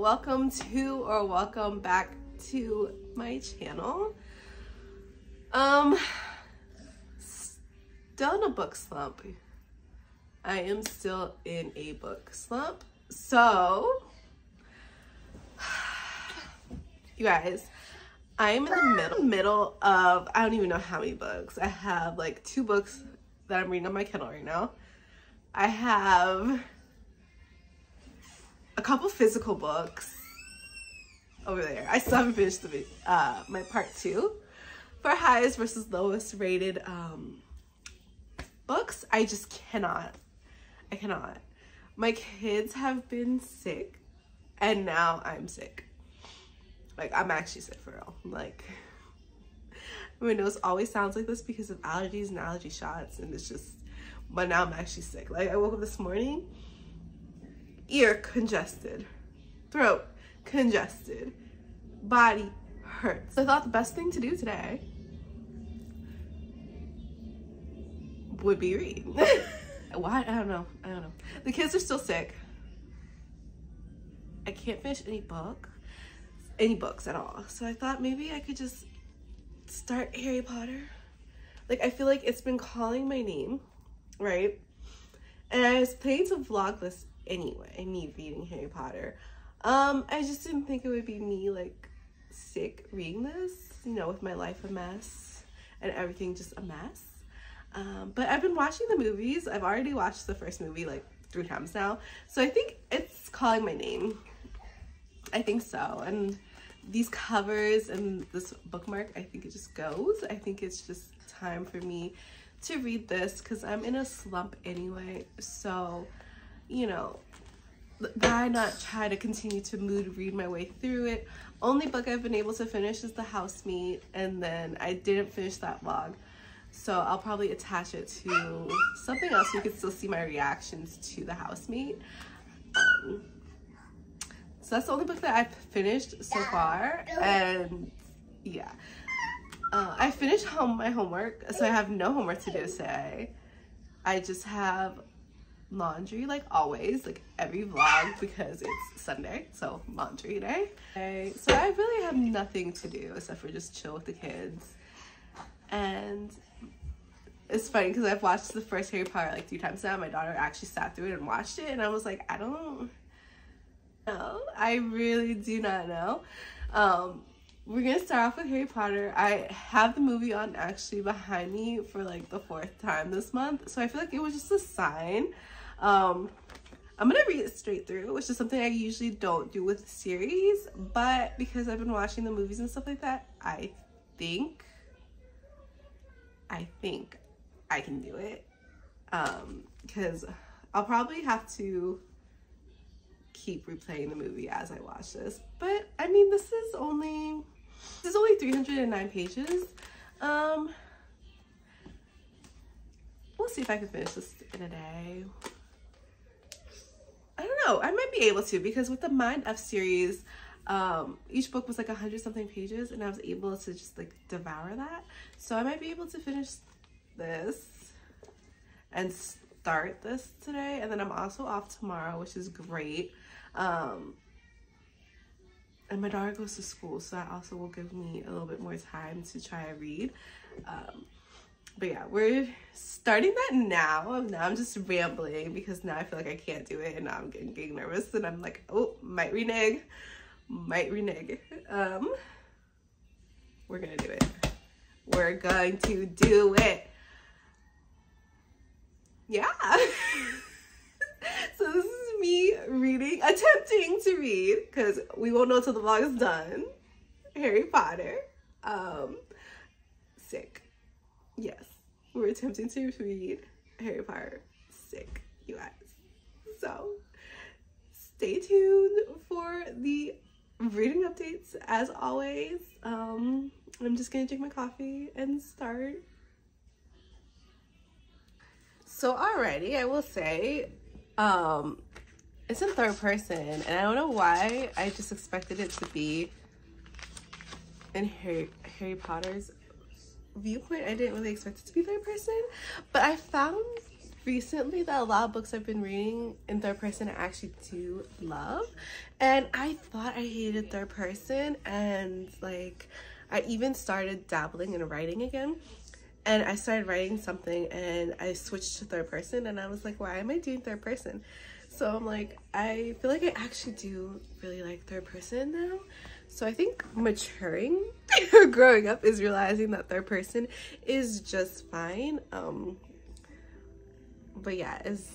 welcome to or welcome back to my channel. Still in a book slump. I am still in a book slump. So, you guys, I'm in the middle of, I don't even know how many books. I have like 2 books that I'm reading on my Kindle right now. I have a couple physical books over there. I still haven't finished the my part 2 for highest versus lowest rated books. I just cannot. I cannot. My kids have been sick and now I'm sick. Like, I'm actually sick for real. Like, my nose always sounds like this because of allergies and allergy shots, and it's just, but now I'm actually sick. Like, I woke up this morning, ear congested, throat congested, body hurts. So I thought the best thing to do today would be read. Why? I don't know. The kids are still sick. I can't finish any books at all. So I thought maybe I could just start Harry Potter. Like, I feel like it's been calling my name, right? And I was planning to vlog this anyway, me reading Harry Potter. I just didn't think it would be me like sick reading this, you know, with my life a mess and everything just a mess. But I've been watching the movies. I've already watched the first movie like 3 times now. So I think it's calling my name. I think so. And these covers and this bookmark, I think it just goes. I think it's just time for me to read this because I'm in a slump anyway. So, you know, why not try to continue to mood read my way through it? Only book I've been able to finish is The Housemate, and then I didn't finish that vlog. So I'll probably attach it to something else so you can still see my reactions to The Housemate. So that's the only book that I've finished so far, and yeah. I finished my homework, so I have no homework to do today. I just have laundry like always, like every vlog, because it's Sunday, so laundry day. Okay, so I really have nothing to do except for just chill with the kids. And it's funny because I've watched the first Harry Potter like 3 times now. My daughter actually sat through it and watched it, and I was like, I don't know. I really do not know. We're gonna start off with Harry Potter. I have the movie on actually behind me for like the 4th time this month, so I feel like it was just a sign. I'm gonna read it straight through, which is something I usually don't do with the series, but because I've been watching the movies and stuff like that, I think I can do it. Because I'll probably have to keep replaying the movie as I watch this, but I mean, this is only 309 pages. We'll see if I can finish this in a day. I don't know, I might be able to, because with the Mind F series, each book was like 100-something pages, and I was able to just like devour that. So I might be able to finish this and start this today, and then I'm also off tomorrow, which is great. And my daughter goes to school, so that also will give me a little bit more time to try to read. But yeah, we're starting that now. Now I'm just rambling because now I feel like I can't do it, and now I'm getting nervous, and I'm like, oh, might renege. We're gonna do it. We're going to do it. Yeah. So this is me reading, attempting to read, because we won't know till the vlog is done, Harry Potter. Sick. Yes, we're attempting to read Harry Potter. Sick, you guys. So stay tuned for the reading updates as always. I'm just gonna drink my coffee and start. So already, I will say, it's in 3rd person, and I don't know why I just expected it to be in Harry Potter's viewpoint. I didn't really expect it to be 3rd person, but I found recently that a lot of books I've been reading in third person I actually do love, and I thought I hated third person, and like I even started dabbling in writing again, and I started writing something and I switched to third person, and I was like, why am I doing third person? So I'm like, I feel like I actually do really like third person now. So I think maturing or growing up is realizing that third person is just fine. But yeah, it's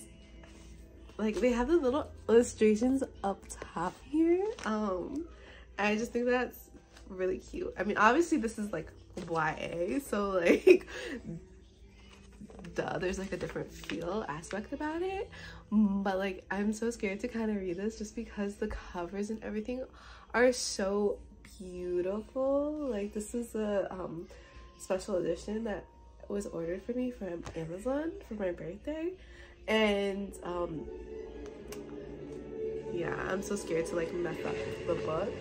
like they have the little illustrations up top here. I just think that's really cute. I mean, obviously this is like YA, so like duh, there's like a different feel aspect about it, but like I'm so scared to kind of read this just because the covers and everything are so beautiful. Like this is a special edition that was ordered for me from Amazon for my birthday, and yeah, I'm so scared to like mess up the book.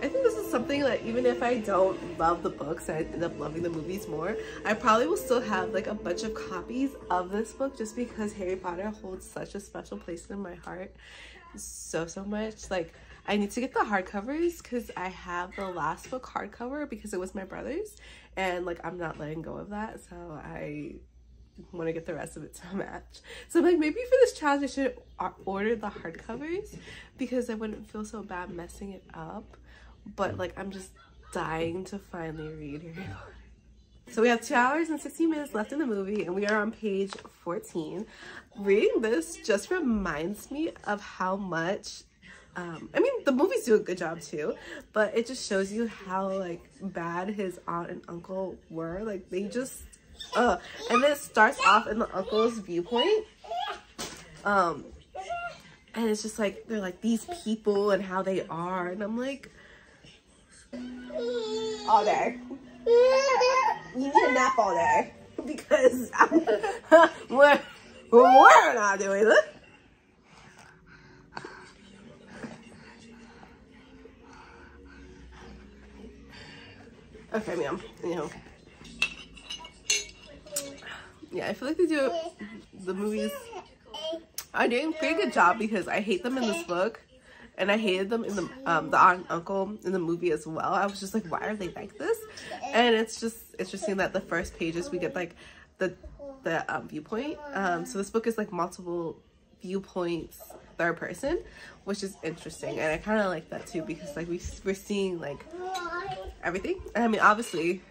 I think this is something that even if I don't love the books and I end up loving the movies more, I probably will still have like a bunch of copies of this book just because Harry Potter holds such a special place in my heart so much. Like I need to get the hardcovers because I have the last book hardcover because it was my brother's, and like I'm not letting go of that, so I want to get the rest of it to match. So like maybe for this challenge I should order the hardcovers because I wouldn't feel so bad messing it up. But like I'm just dying to finally read Harry Potter. So we have 2 hours and 16 minutes left in the movie, and we are on page 14. Reading this just reminds me of how much I mean the movies do a good job too, but it just shows you how like bad his aunt and uncle were. Like they just and then it starts off in the uncle's viewpoint, and it's just like they're like these people and how they are, and I'm like, all day. You need a nap all day because we're not doing it. Okay, ma'am. You know. Yeah, I feel like the movies are doing a pretty good job because I hate them in this book. And I hated them in the aunt and uncle in the movie as well. I was just like, why are they like this? And it's just interesting that the first pages we get like the viewpoint. So this book is like multiple viewpoints, third person, which is interesting. And I kind of like that too because like we're seeing like everything. And I mean, obviously,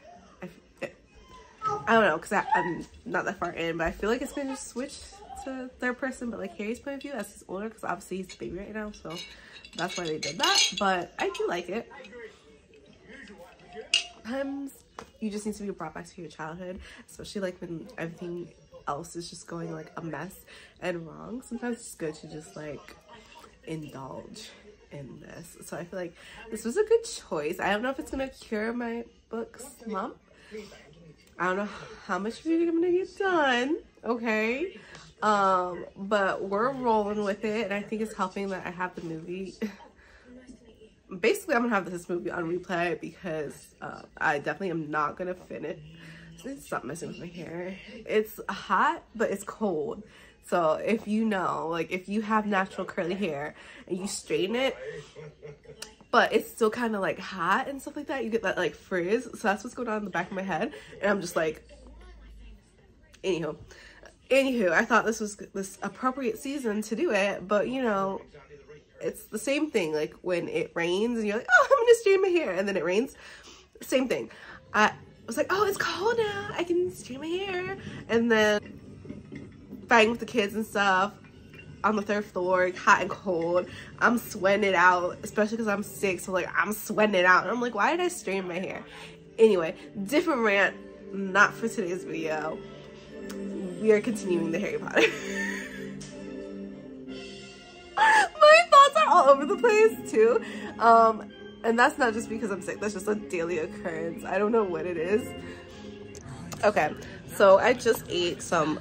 I don't know because I'm not that far in, but I feel like it's gonna switch to third person, but like Harry's point of view as he's older, because obviously he's a baby right now, so that's why they did that. But I do like it. Sometimes you just need to be brought back to your childhood, especially like when everything else is just going like a mess and wrong. Sometimes it's good to just like indulge in this. So I feel like this was a good choice. I don't know if it's gonna cure my book slump. I don't know how much reading I'm gonna get done, okay? But we're rolling with it, and I think it's helping that I have the movie. Basically, I'm gonna have this movie on replay because I definitely am not gonna finish. Stop messing with my hair. It's hot, but it's cold. So if you know, like if you have natural curly hair and you straighten it, but it's still kind of like hot and stuff like that, you get that like frizz. So that's what's going on in the back of my head, and I'm just like, anywho, I thought this was this appropriate season to do it, but you know, it's the same thing. Like when it rains and you're like, oh, I'm gonna straighten my hair, and then it rains. Same thing. I was like, oh, it's cold now, I can straighten my hair, and then fighting with the kids and stuff on the 3rd floor, hot and cold. I'm sweating it out, especially because I'm sick, so like I'm sweating it out, and I'm like, why did I straighten my hair? Anyway, different rant, not for today's video. We are continuing the Harry Potter. My thoughts are all over the place too, and that's not just because I'm sick, that's just a daily occurrence. I don't know what it is. Okay, so I just ate some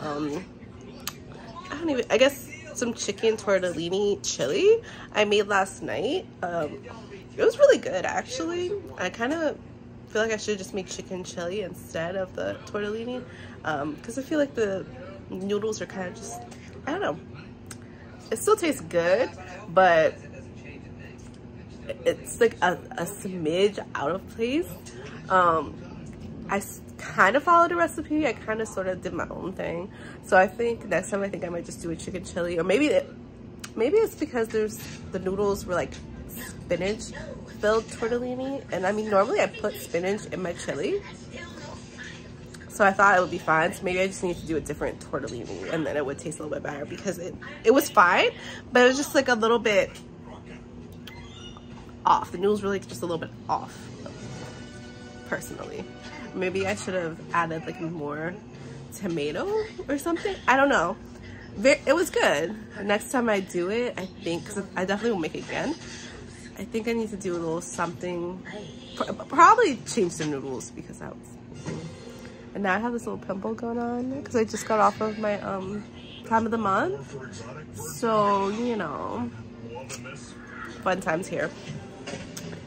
I guess some chicken tortellini chili I made last night. It was really good actually. I kind of feel like I should just make chicken chili instead of the tortellini, because I feel like the noodles are kind of just, I don't know, it still tastes good, but it's like a smidge out of place. I kind of followed a recipe. I kind of sort of did my own thing. So I think next time, I think I might just do a chicken chili, or maybe it's because the noodles were like spinach filled tortellini, and I mean normally I put spinach in my chili, so I thought it would be fine. So maybe I just need to do a different tortellini, and then it would taste a little bit better, because it was fine, but it was just like a little bit off. The noodles were like just a little bit off, personally. Maybe I should have added like more tomato or something. I don't know. It was good. Next time I do it, I think, because I definitely will make it again, I think I need to do a little something, probably change the noodles, because that was, and now I have this little pimple going on because I just got off of my time of the month, so you know, fun times here.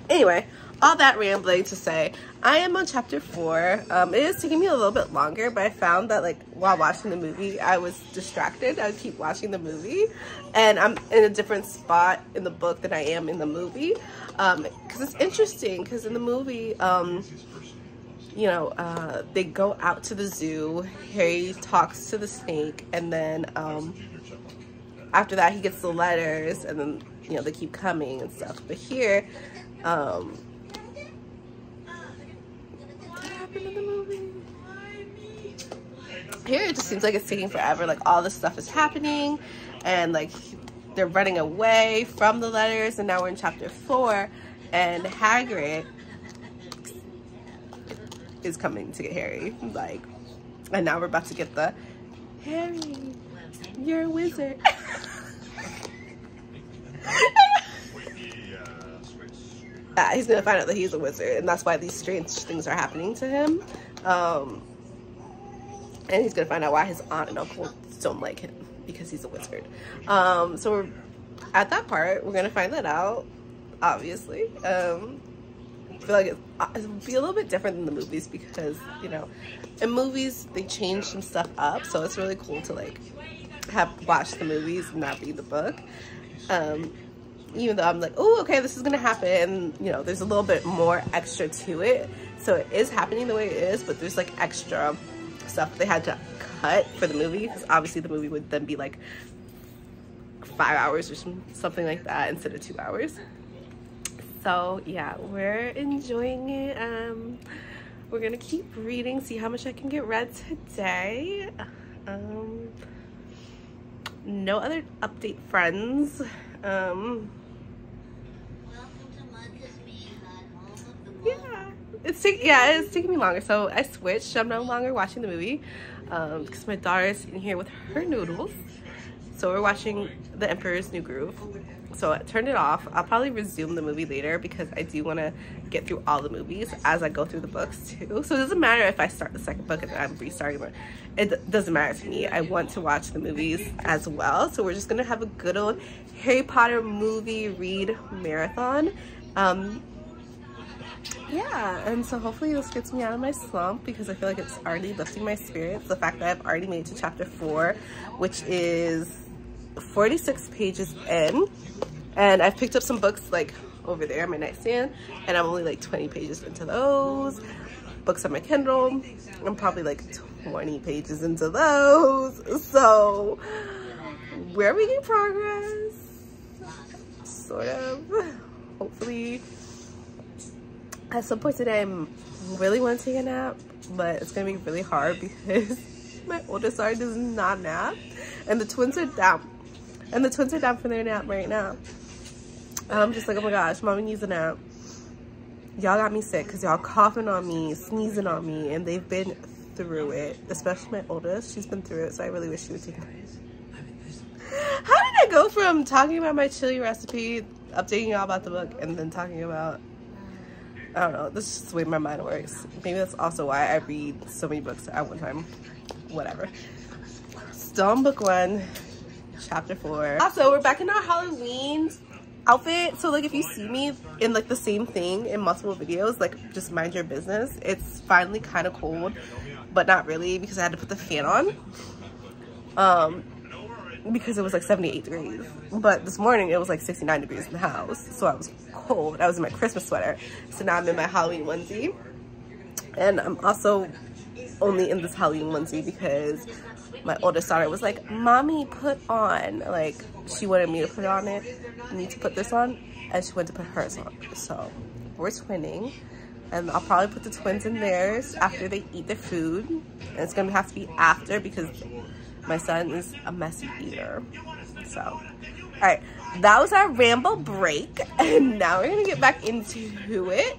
Anyway, all that rambling to say, I am on chapter 4. It is taking me a little bit longer, but I found that like while watching the movie, I was distracted. I would keep watching the movie, and I'm in a different spot in the book than I am in the movie, because it's interesting, because in the movie, you know, they go out to the zoo, Harry talks to the snake, and then after that he gets the letters, and then, you know, they keep coming and stuff. But here, in the movie, here it just seems like it's taking forever. Like all this stuff is happening, and like they're running away from the letters, and now we're in chapter 4, and Hagrid is coming to get Harry, like, and now we're about to get the Harry, you're a wizard. He's gonna find out that he's a wizard, and that's why these strange things are happening to him. And he's gonna find out why his aunt and uncle don't like him, because he's a wizard. So we're at that part. We're gonna find that out, obviously. I feel like it'll be a little bit different than the movies, because, you know, in movies they change some stuff up, so it's really cool to like have watched the movies and not read the book. Even though I'm like, oh, okay, this is gonna happen, you know, there's a little bit more extra to it, so it is happening the way it is, but there's like extra stuff they had to cut for the movie, because obviously the movie would then be like 5 hours or something like that instead of 2 hours. So yeah, we're enjoying it. We're gonna keep reading, see how much I can get read today. No other update, friends. Yeah, it's taking me longer, so I switched. I'm no longer watching the movie because my daughter's in here with her noodles, so we're watching The Emperor's New Groove. So I turned it off. I'll probably resume the movie later, because I do want to get through all the movies as I go through the books too. So it doesn't matter if I start the second book and I'm restarting it. It doesn't matter to me. I want to watch the movies as well. So we're just gonna have a good old Harry Potter movie read marathon. Yeah, and so hopefully this gets me out of my slump, because I feel like it's already lifting my spirits. The fact that I've already made it to chapter 4, which is 46 pages in, and I've picked up some books like over there on my nightstand, and I'm only like 20 pages into those. Books on my Kindle, I'm probably like 20 pages into those. So we're making progress, sort of, hopefully. At some point today, I really want to take a nap, but it's gonna be really hard because my oldest son does not nap, and the twins are down. And the twins are down for their nap right now. I'm just like, oh my gosh, mommy needs a nap. Y'all got me sick because y'all coughing on me, sneezing on me, and they've been through it. Especially my oldest, she's been through it, so I really wish she would take it. How did I go from talking about my chili recipe, updating y'all about the book, and then talking about, I don't know, this is just the way my mind works. Maybe that's also why I read so many books at one time. Whatever. Still on book 1, chapter 4. Also, we're back in our Halloween outfit. So like if you see me in like the same thing in multiple videos, like just mind your business. It's finally kind of cold, but not really, because I had to put the fan on because it was like 78 degrees. But this morning it was like 69 degrees in the house, so I was cold. I was in my Christmas sweater, so now I'm in my Halloween onesie. And I'm also only in this Halloween onesie because my oldest daughter was like, "Mommy, put on," like she wanted me to put on it, need to put this on, and she wanted to put hers on. So we're twinning, and I'll probably put the twins in theirs after they eat their food. And it's gonna have to be after because my son is a messy eater. So, all right, that was our ramble break, and now we're gonna get back into it.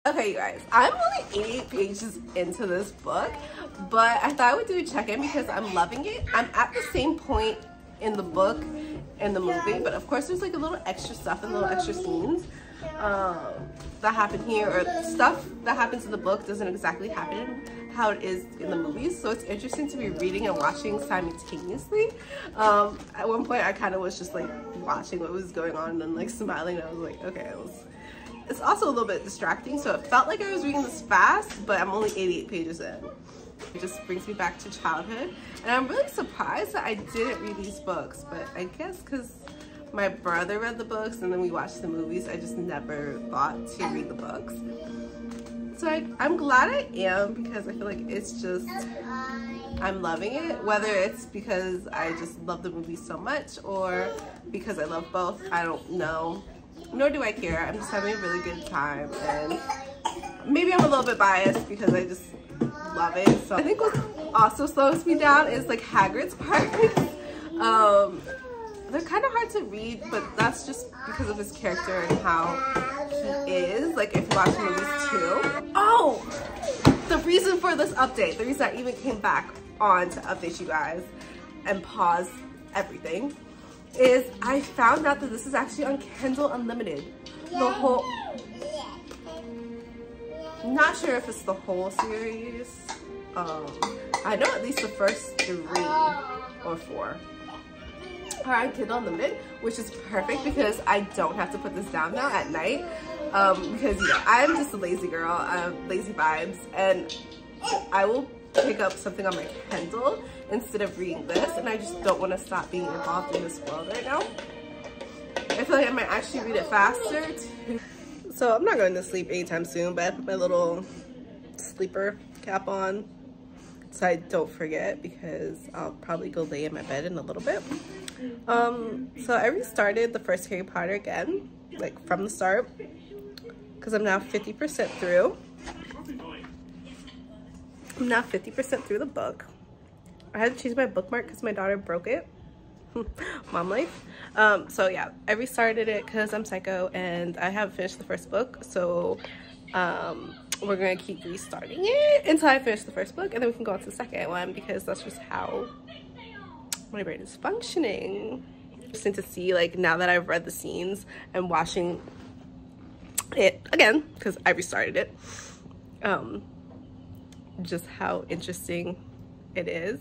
Okay, you guys, I'm only 88 pages into this book, but I thought I would do a check-in because I'm loving it. I'm at the same point in the book and the movie, but of course there's like a little extra stuff and little extra scenes that happen here, or stuff that happens in the book doesn't exactly happen how it is in the movies, so it's interesting to be reading and watching simultaneously. At one point I kind of was just like watching what was going on and like smiling, and I was like, okay, it's also a little bit distracting, so it felt like I was reading this fast, but I'm only 88 pages in. It just brings me back to childhood, and I'm really surprised that I didn't read these books, but I guess because my brother read the books and then we watched the movies, I just never thought to read the books. So I'm glad I am, because I feel like it's just, I'm loving it, whether it's because I just love the movie so much or because I love both, I don't know. Nor do I care. I'm just having a really good time, and maybe I'm a little bit biased because I just love it. So I think what also slows me down is like Hagrid's part. They're kind of hard to read, but that's just because of his character and how he is. Like if you watch the movies too. Oh, the reason for this update, the reason I even came back on to update you guys and pause everything, is I found out that this is actually on Kindle Unlimited. The whole, not sure if it's the whole series. I know at least the first 3 or 4 are on Kindle Unlimited, which is perfect because I don't have to put this down now at night. Because, you know, I'm just a lazy girl, lazy vibes, and I will pick up something on my Kindle instead of reading this, and I just don't want to stop being involved in this world right now. I feel like I might actually read it faster too. So I'm not going to sleep anytime soon, but I put my little sleeper cap on so I don't forget, because I'll probably go lay in my bed in a little bit. So I restarted the first Harry Potter again, like from the start, because I'm now 50% through. I'm now 50% through the book. I had to change my bookmark because my daughter broke it. Mom life. So yeah, I restarted it because I'm psycho and I haven't finished the first book. So we're gonna keep restarting it until I finish the first book, and then we can go on to the second one, because that's just how my brain is functioning. Interesting to see, like, now that I've read the scenes and watching it again because I restarted it, just how interesting it is.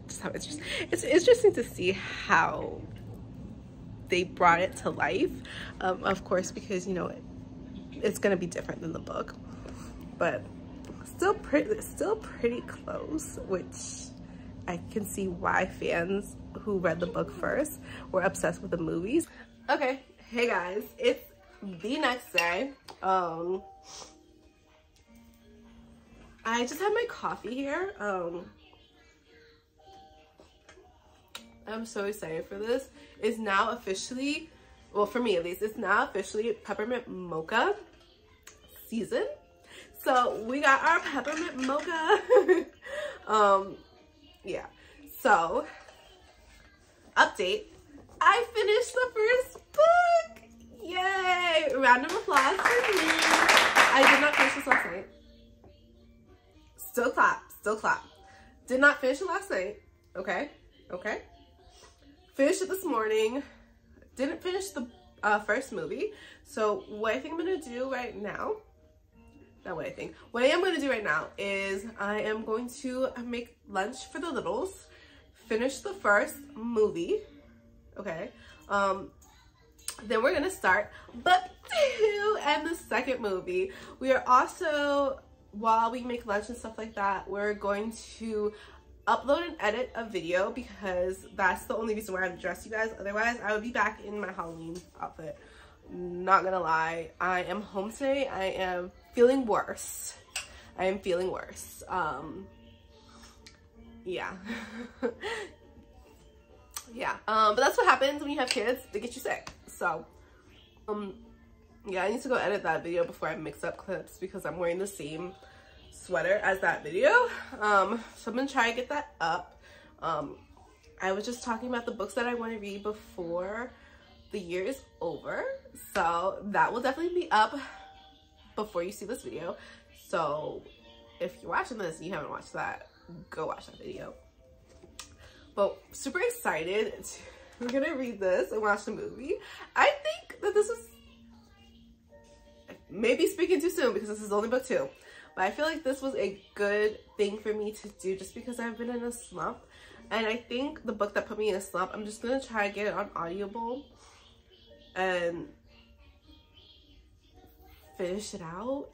Just how it's interesting to see how they brought it to life, of course, because, you know, it's gonna be different than the book, but still pretty close, which I can see why fans who read the book first were obsessed with the movies. Okay, hey guys, it's the next day. I just had my coffee here. I'm so excited for this. It's now officially, well, for me at least, it's now officially peppermint mocha season. So we got our peppermint mocha. Yeah, so update, I finished the first book. Yay! Round of applause for me. I did not finish this last night. Still clap, still clap. Did not finish it last night. Okay, okay. Finished it this morning. Didn't finish the first movie. So what I think I'm gonna do right now, not what I think, what I am gonna do right now is I am going to make lunch for the littles, finish the first movie, okay? Then we're gonna start book 2 and the second movie. We are also, while we make lunch and stuff like that, we're going to upload and edit a video because that's the only reason why I've dressed you guys. Otherwise, I would be back in my Halloween outfit. Not gonna lie, I am home today. I am feeling worse. I am feeling worse. Yeah. Yeah, but that's what happens when you have kids. They get you sick. So, yeah, I need to go edit that video before I mix up clips because I'm wearing the same sweater as that video. So I'm gonna try to get that up. I was just talking about the books that I want to read before the year is over. So that will definitely be up before you see this video. So if you're watching this and you haven't watched that, go watch that video. But super excited. We're gonna read this and watch the movie. I think that this is maybe speaking too soon because this is only book 2. But I feel like this was a good thing for me to do just because I've been in a slump. And I think the book that put me in a slump, I'm just gonna try to get it on Audible and finish it out.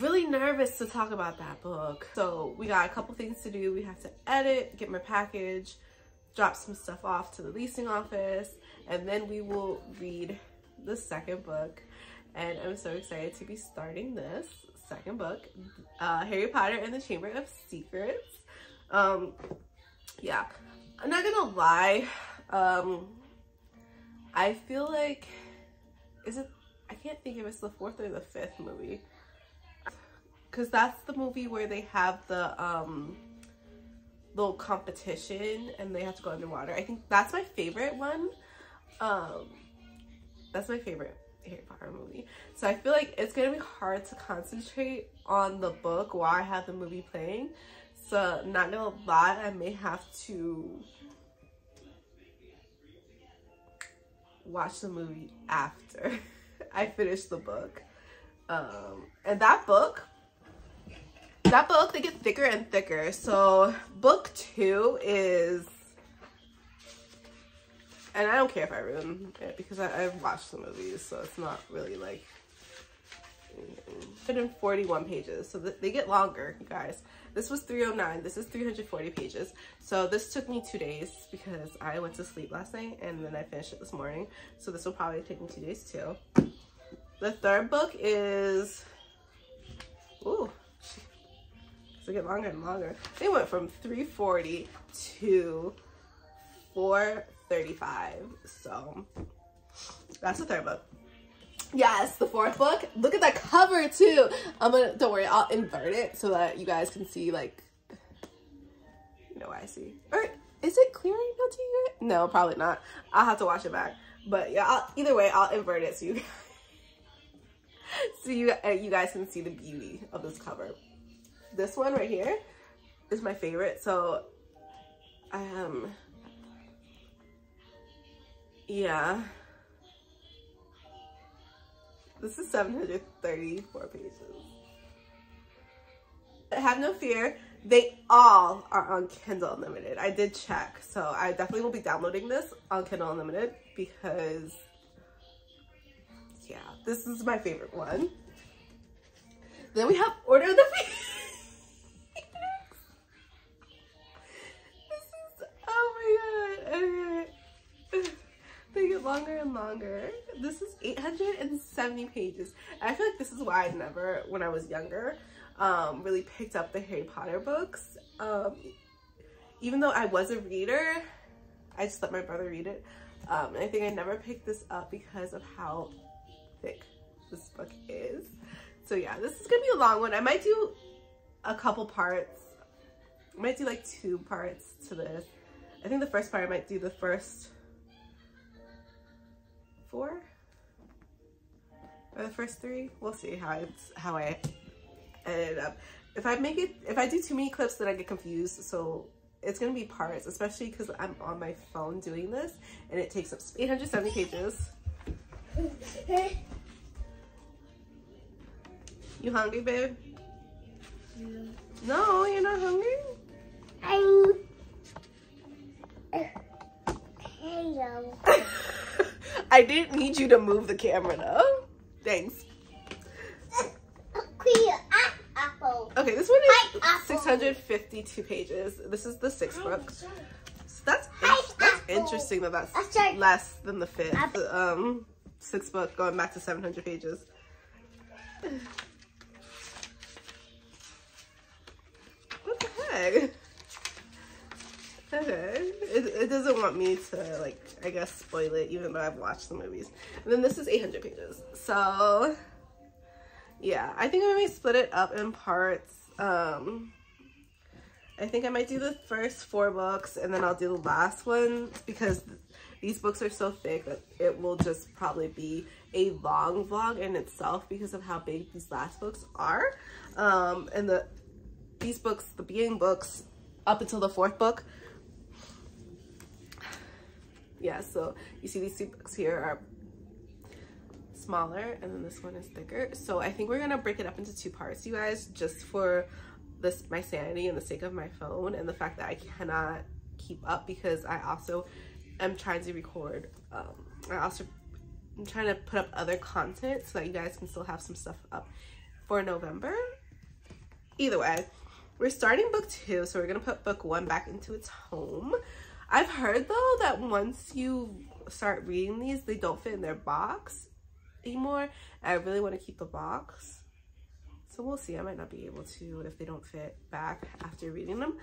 Really nervous to talk about that book. So we got a couple things to do. We have to edit, get my package, drop some stuff off to the leasing office, and then we will read the second book. And I'm so excited to be starting this second book, Harry Potter and the Chamber of Secrets. Yeah, I'm not gonna lie, I feel like, I can't think if it's the 4th or the 5th movie, because that's the movie where they have the little competition and they have to go underwater. I think that's my favorite one. That's my favorite Harry Potter movie. So I feel like it's gonna be hard to concentrate on the book while I have the movie playing. So not gonna lie, I may have to watch the movie after I finish the book. And that book, they get thicker and thicker. So book 2 is, and I don't care if I ruin it because I've watched the movies, so it's not really like 141 pages. So they get longer, you guys. This was 309. This is 340 pages. So this took me 2 days because I went to sleep last night and then I finished it this morning. So this will probably take me 2 days too. The third book is, ooh, they get longer and longer. They went from 340 to 435. So that's the third book. Yes, the 4th book. Look at that cover too. Don't worry, I'll invert it so that you guys can see, like, you know what I see. Or is it clear enough to you guys? No, probably not. I'll have to watch it back. But yeah, either way, I'll invert it so you guys, so you guys can see the beauty of this cover. This one right here is my favorite. So, yeah. This is 734 pages. Have no fear, they all are on Kindle Unlimited. I did check, so I definitely will be downloading this on Kindle Unlimited because, yeah, this is my favorite one. Then we have Order of the Phoenix. This is, oh my god, okay. They get longer and longer. This is 870 pages. And I feel like this is why I never, when I was younger, really picked up the Harry Potter books. Even though I was a reader, I just let my brother read it. And I think I never picked this up because of how thick this book is. So yeah, this is gonna be a long one. I might do a couple parts. I might do like 2 parts to this. I think the first part I might do the first 4. or the first 3. We'll see how I ended up. If I do too many clips, then I get confused. So it's gonna be parts, especially because I'm on my phone doing this, and it takes up 870 pages. You hungry, babe? No, you're not hungry? Hello. I didn't need you to move the camera though. Thanks. Apple. Okay, this one is 652 pages. This is the 6th book. So that's interesting that that's less than the 5th. 6th book going back to 700 pages. What the heck? Okay, it doesn't want me to, like, I guess, spoil it, even though I've watched the movies. And then this is 800 pages. So yeah, I think I might split it up in parts. I think I might do the first 4 books, and then I'll do the last one, because these books are so thick that it will just probably be a long vlog in itself because of how big these last books are. And these books, the beginning books, up until the 4th book. Yeah, so you see these 2 books here are smaller, and then this one is thicker. So I think we're gonna break it up into 2 parts, you guys, just for my sanity and the sake of my phone and the fact that I cannot keep up, because I also am trying to record. I'm trying to put up other content so that you guys can still have some stuff up for November. Either way, we're starting book 2, so we're gonna put book 1 back into its home. I've heard though that once you start reading these, they don't fit in their box anymore. I really want to keep the box, so we'll see. I might not be able to if they don't fit back after reading them.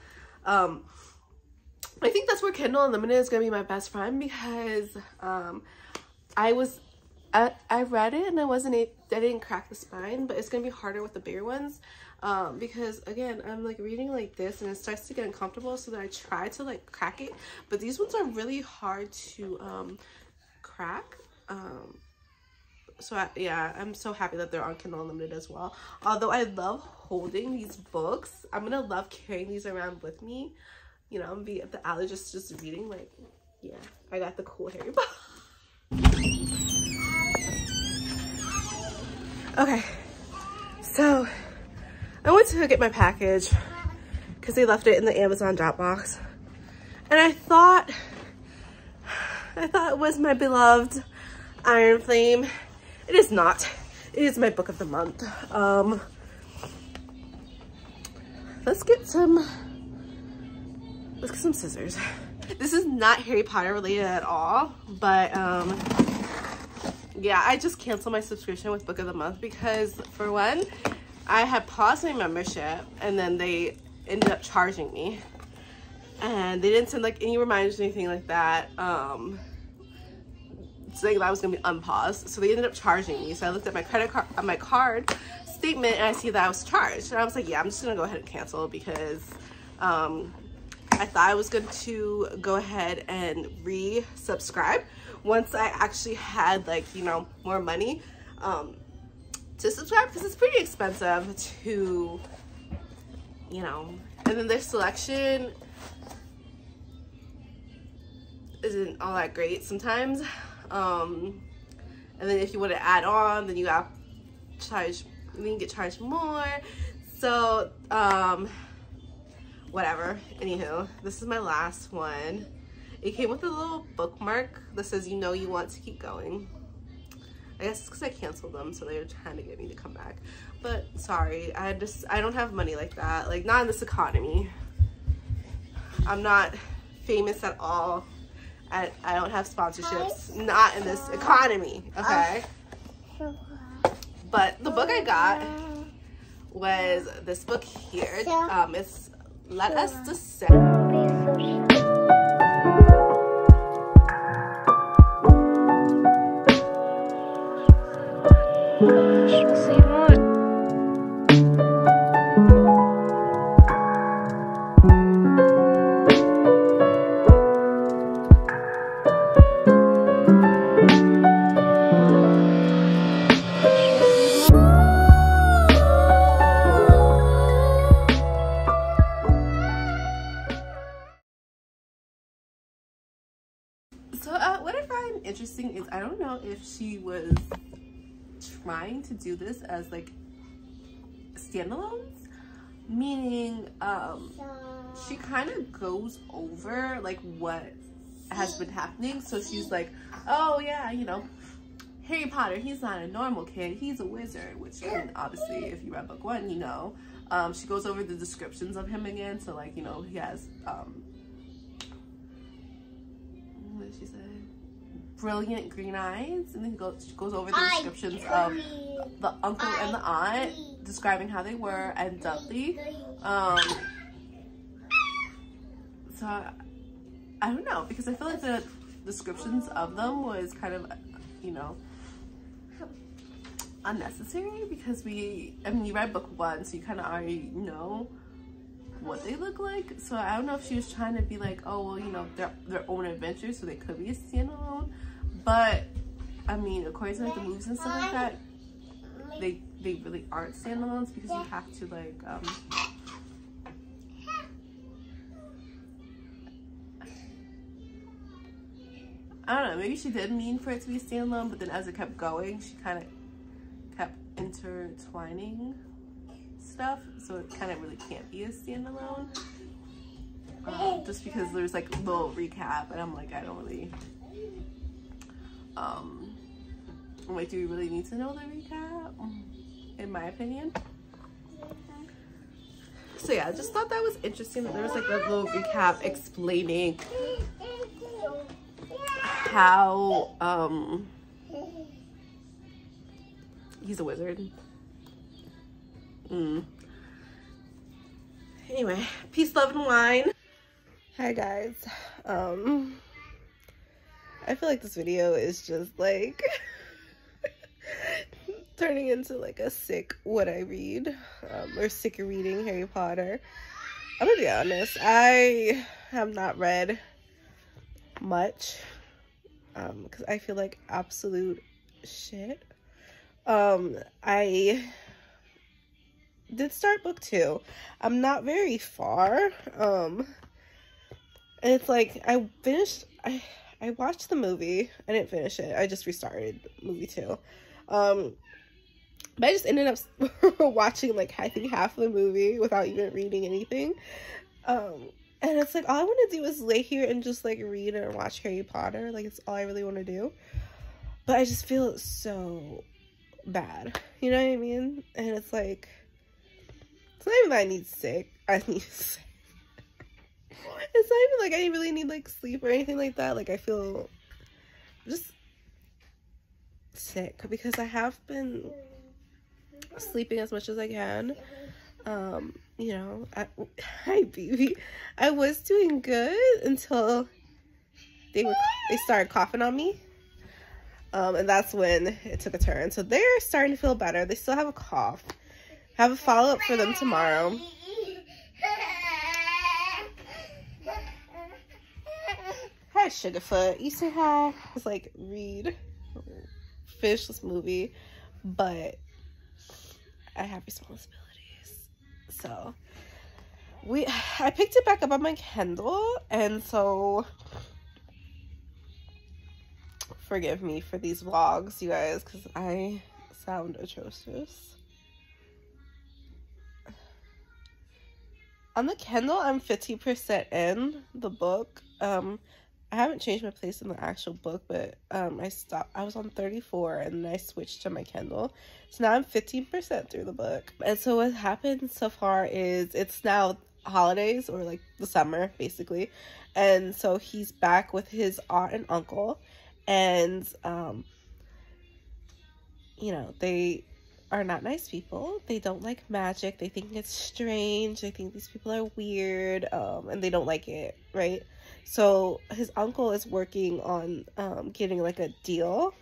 I think that's where Kindle Unlimited is gonna be my best friend, because I read it and I didn't crack the spine, but it's gonna be harder with the bigger ones, because again, I'm like reading like this and it starts to get uncomfortable, so that I try to like crack it, but these ones are really hard to crack. So yeah, I'm so happy that they're on Kindle Unlimited as well. Although I love holding these books, I'm gonna love carrying these around with me. You know, and be at the alley just reading. Like, yeah, I got the cool Harry Potter. Okay, so I went to get my package because they left it in the Amazon Dropbox, and I thought it was my beloved Iron Flame. It is not. It is my book of the month. Let's get some scissors. This is not Harry Potter related at all, but yeah, I just canceled my subscription with Book of the Month because, for one, I had paused my membership and then they ended up charging me, and they didn't send like any reminders or anything like that, saying that I was gonna be unpaused. So they ended up charging me. So I looked at my credit card, my card statement, and I see that I was charged. And I was like, yeah, I'm just gonna go ahead and cancel, because I thought I was going to go ahead and resubscribe once I actually had, like, you know, more money to subscribe, because it's pretty expensive to, you know, and then their selection isn't all that great sometimes. And then if you want to add on, then you got charged, then you get charged more. So whatever. Anywho, this is my last one. It came with a little bookmark that says, you know, you want to keep going. I guess it's because I canceled them, so they were trying to get me to come back. But sorry, I don't have money like that. Like, not in this economy. I'm not famous at all. I don't have sponsorships. Not in this economy, okay? But the book I got was this book here. It's Let Us Descend. So what I find interesting is I don't know if she was trying to do this as like standalones, meaning she kind of goes over like what has been happening. So she's like, oh yeah, you know, Harry Potter, he's not a normal kid, he's a wizard, which, I mean, obviously if you read book 1, you know. She goes over the descriptions of him again. So like, you know, he has what did she say, brilliant green eyes, and then she goes over the descriptions of the uncle and the aunt, describing how they were, and Dudley. So I don't know, because I feel like the descriptions of them was kind of, you know, unnecessary, because I mean, you read book 1, so you kind of already know what they look like. So I don't know if she was trying to be like, oh well, you know, their own adventures, so they could be a standalone. But I mean, according to like the movies and stuff like that, they really aren't standalones, because you have to like I don't know, maybe she did mean for it to be standalone, but then as it kept going, she kind of kept intertwining stuff, so it kind of really can't be a standalone. Just because there's like a little recap, and I'm like, I don't really I'm like, do we really need to know the recap, in my opinion? So yeah, I just thought that was interesting that there was like a little recap explaining how he's a wizard. Anyway, peace, love, and wine. Hi guys. I feel like this video is just like turning into like a sick what I read, or sick of reading Harry Potter. I'm gonna be honest, I have not read much, because I feel like absolute shit. I did start book 2. I'm not very far, and it's like I watched the movie. I didn't finish it, I just restarted movie 2. But I just ended up watching like I think half of the movie without even reading anything. And it's like all I want to do is lay here and just like read and watch Harry Potter. Like it's all I really want to do. But I just feel so bad, you know what I mean? And it's like, it's not even that I need sick. I need sick. It's not even like I really need like sleep or anything like that. Like I feel just sick because I have been sleeping as much as I can. You know, hi baby. I was doing good until they started coughing on me. And that's when it took a turn. So they're starting to feel better. They still have a cough. Have a follow-up for them tomorrow. Hi, Sugarfoot. You say hi. It's like, read, finish this movie, but I have responsibilities. So I picked it back up on my Kindle, and so forgive me for these vlogs, you guys, because I sound atrocious. On the Kindle, I'm 50% in the book. I haven't changed my place in the actual book, but I was on 34 and then I switched to my Kindle. So now I'm 15% through the book. And so what happened so far is it's now holidays, or like the summer basically. And so he's back with his aunt and uncle, and you know, they are not nice people. They don't like magic. They think it's strange. They think these people are weird, and they don't like it, right? So his uncle is working on getting like a deal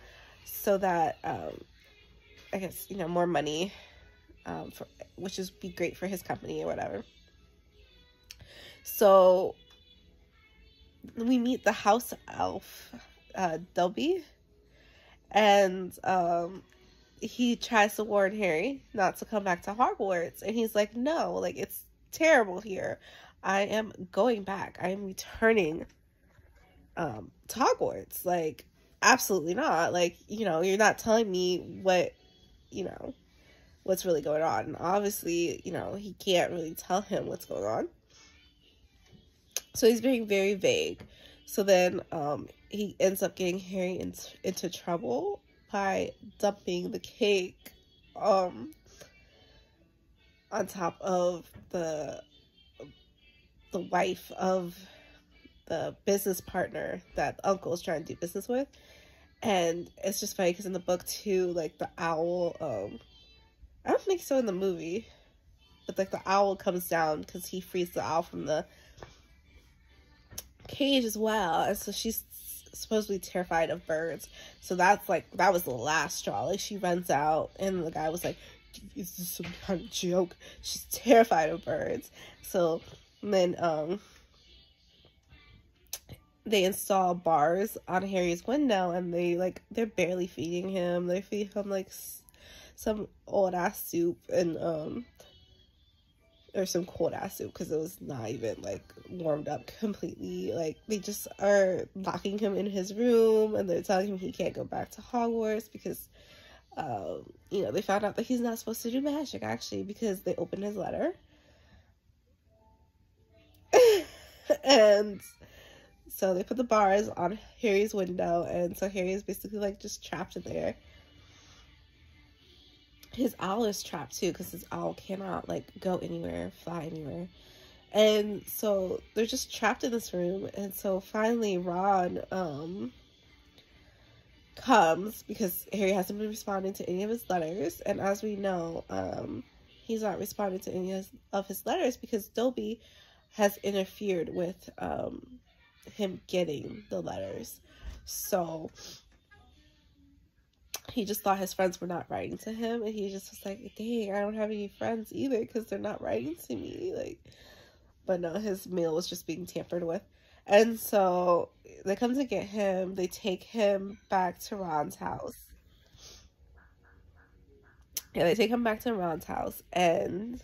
so that I guess, you know, more money, which is be great for his company or whatever. So we meet the house elf, Dobby, and he tries to warn Harry not to come back to Hogwarts, and he's like, no, like, it's terrible here. I am going back. I am returning to Hogwarts. Like, absolutely not. Like, you know, you're not telling me what, you know, what's really going on. And obviously, you know, he can't really tell him what's going on. So he's being very vague. So then he ends up getting Harry into trouble by dumping the cake on top of the wife of the business partner that the uncle is trying to do business with. And it's just funny because in the book too, like the owl, I don't think so in the movie, but like the owl comes down because he frees the owl from the cage as well. And so she's supposedly terrified of birds. So that's like, that was the last straw. Like she runs out and the guy was like, is this some kind of joke? She's terrified of birds. So then they install bars on Harry's window, and they're barely feeding him. They feed him like some old ass soup and or some cold ass soup because it was not even like warmed up completely. Like they just are locking him in his room, and they're telling him he can't go back to Hogwarts because you know, they found out that he's not supposed to do magic actually because they opened his letter. And so they put the bars on Harry's window, and so Harry is basically like just trapped in there. His owl is trapped too because his owl cannot like go anywhere, fly anywhere. And so they're just trapped in this room. And so finally Ron comes because Harry hasn't been responding to any of his letters. And as we know, he's not responding to any of his letters because Dobby has interfered with him getting the letters. So he just thought his friends were not writing to him, and he just was like, dang, I don't have any friends either because they're not writing to me. Like, but no, his mail was just being tampered with. And so they come to get him. They take him back to Ron's house. Yeah, they take him back to Ron's house. And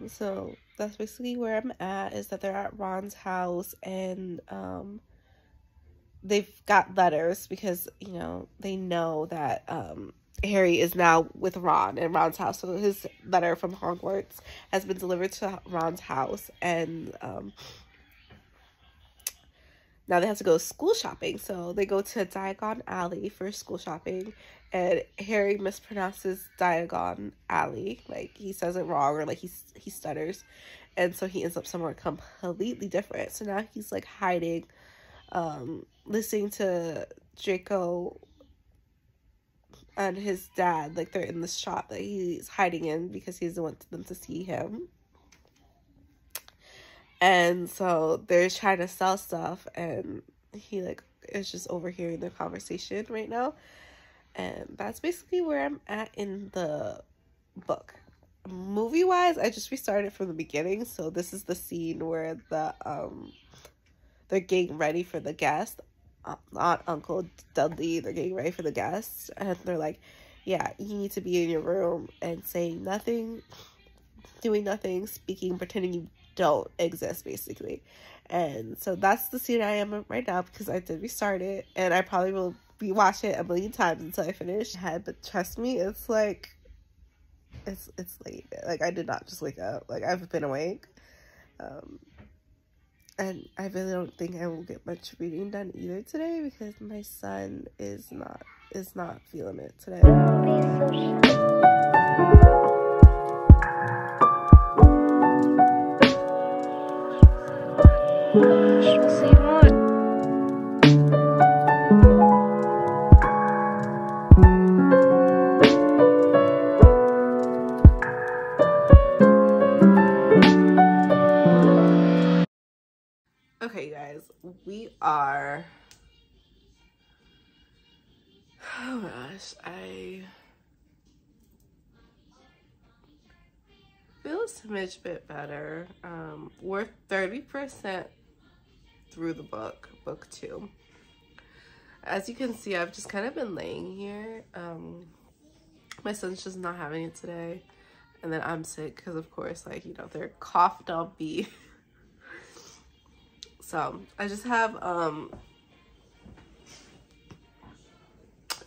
so that's basically where I'm at, is that they're at Ron's house, and they've got letters because, you know, they know that Harry is now with Ron in Ron's house. So his letter from Hogwarts has been delivered to Ron's house, and now they have to go school shopping. So they go to Diagon Alley for school shopping, and Harry mispronounces Diagon Alley. Like, he says it wrong, or like he stutters. And so he ends up somewhere completely different. So now he's like hiding, listening to Draco and his dad. Like, they're in the shop that he's hiding in because he doesn't want them to see him. And so they're trying to sell stuff, and he like is just overhearing their conversation right now. And that's basically where I'm at in the book. Movie wise, I just restarted from the beginning. So this is the scene where the they're getting ready for the guest. Aunt, Uncle, Dudley, they're getting ready for the guests, and they're like, yeah, you need to be in your room and saying nothing, doing nothing, speaking, pretending you don't exist, basically. And so that's the scene I am in right now, because I did restart it, and I probably will rewatch it a million times until I finish. But trust me, it's like it's late. Like, I did not just wake up. Like, I've been awake, and I really don't think I will get much reading done either today, because my son is not feeling it today. Okay, guys, we are, oh gosh, I feel a smidge bit better. We're 30% through the book 2. As you can see, I've just kind of been laying here. My son's just not having it today, and then I'm sick because, of course, like, you know, they're cough dumpy. So I just have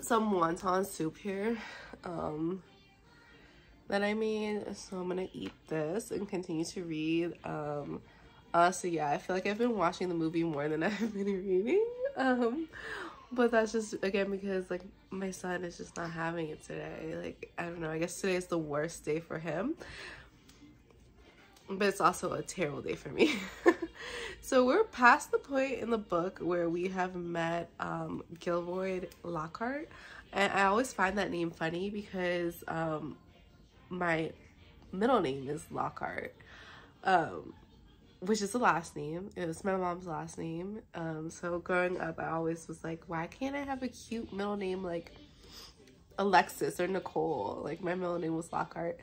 some wonton soup here that I made, so I'm gonna eat this and continue to read. So yeah, I feel like I've been watching the movie more than I've been reading, but that's just, again, because like my son is just not having it today. Like, I don't know, I guess today is the worst day for him, but it's also a terrible day for me. So we're past the point in the book where we have met Gilroyd Lockhart, and I always find that name funny because my middle name is Lockhart, which is the last name. It was my mom's last name. So growing up, I always was like, why can't I have a cute middle name like Alexis or Nicole? Like, my middle name was Lockhart.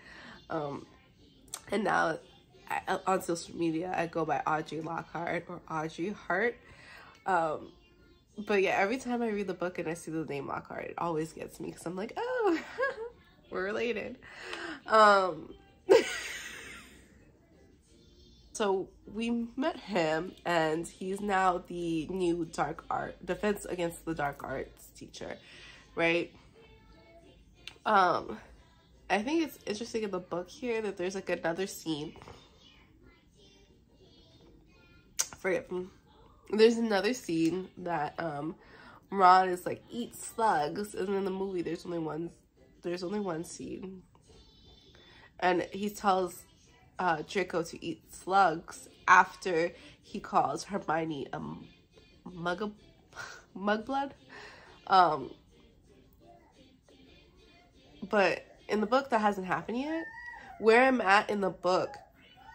And now on social media, I go by Audrey Lockhart or Audrey Hart. But yeah, every time I read the book and I see the name Lockhart, it always gets me because I'm like, oh, we're related. So we met him, and he's now the new Defense Against the Dark Arts teacher, right? I think it's interesting in the book here that there's like another scene. There's another scene that Ron is like, eat slugs, and in the movie there's only one scene, and he tells Draco to eat slugs after he calls Hermione a mugblood. But in the book that hasn't happened yet. Where I'm at in the book,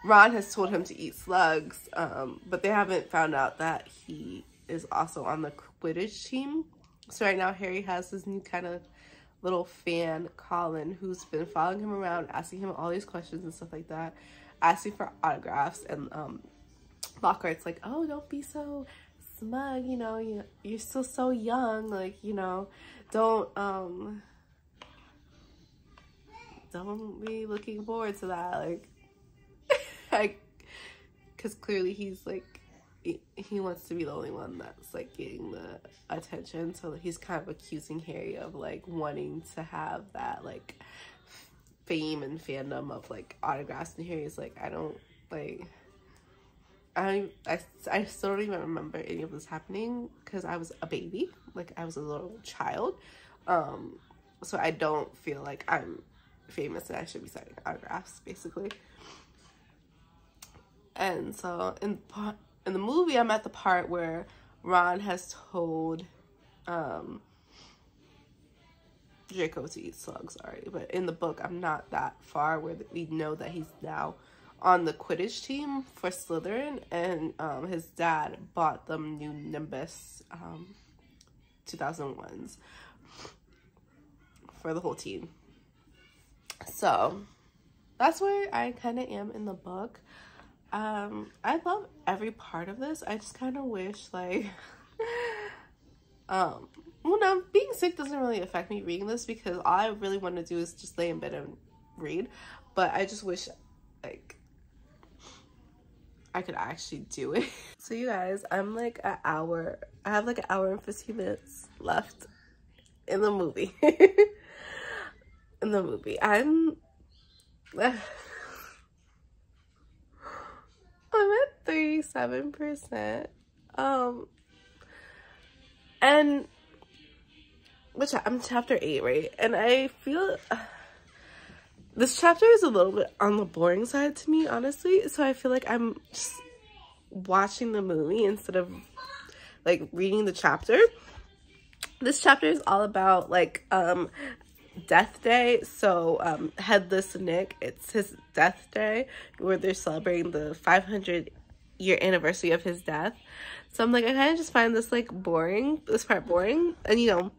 Ron has told him to eat slugs, but they haven't found out that he is also on the Quidditch team. So right now Harry has this new kind of little fan, Colin, who's been following him around, asking him all these questions and stuff like that, asking for autographs. And Lockhart's like, oh, don't be so smug, you know, you're still so young, like, you know, don't be looking forward to that, like, because clearly he's like, he wants to be the only one that's like getting the attention, so he's kind of accusing Harry of like wanting to have that like fame and fandom of like autographs, and Harry's like, I still don't even remember any of this happening because I was a baby, like I was a little child, so I don't feel like I'm famous and I should be signing autographs, basically. And so in the movie, I'm at the part where Ron has told Draco to eat slugs already, but in the book, I'm not that far where we know that he's now on the Quidditch team for Slytherin, and his dad bought them new Nimbus 2001s for the whole team. So that's where I kind of am in the book. I love every part of this. I just kind of wish, like, well, no, being sick doesn't really affect me reading this because all I really want to do is just lay in bed and read. But I just wish, like, I could actually do it. So you guys, I'm like I have like an hour and 15 minutes left in the movie. In the movie, I'm at 37%. And I'm chapter 8, right? And I feel this chapter is a little bit on the boring side to me, honestly. So I feel like I'm just watching the movie instead of like reading the chapter. This chapter is all about like Death Day. So Headless Nick, it's his death day where they're celebrating the 500-year anniversary of his death. So I'm like, I kind of just find this like boring, this part boring. And you know,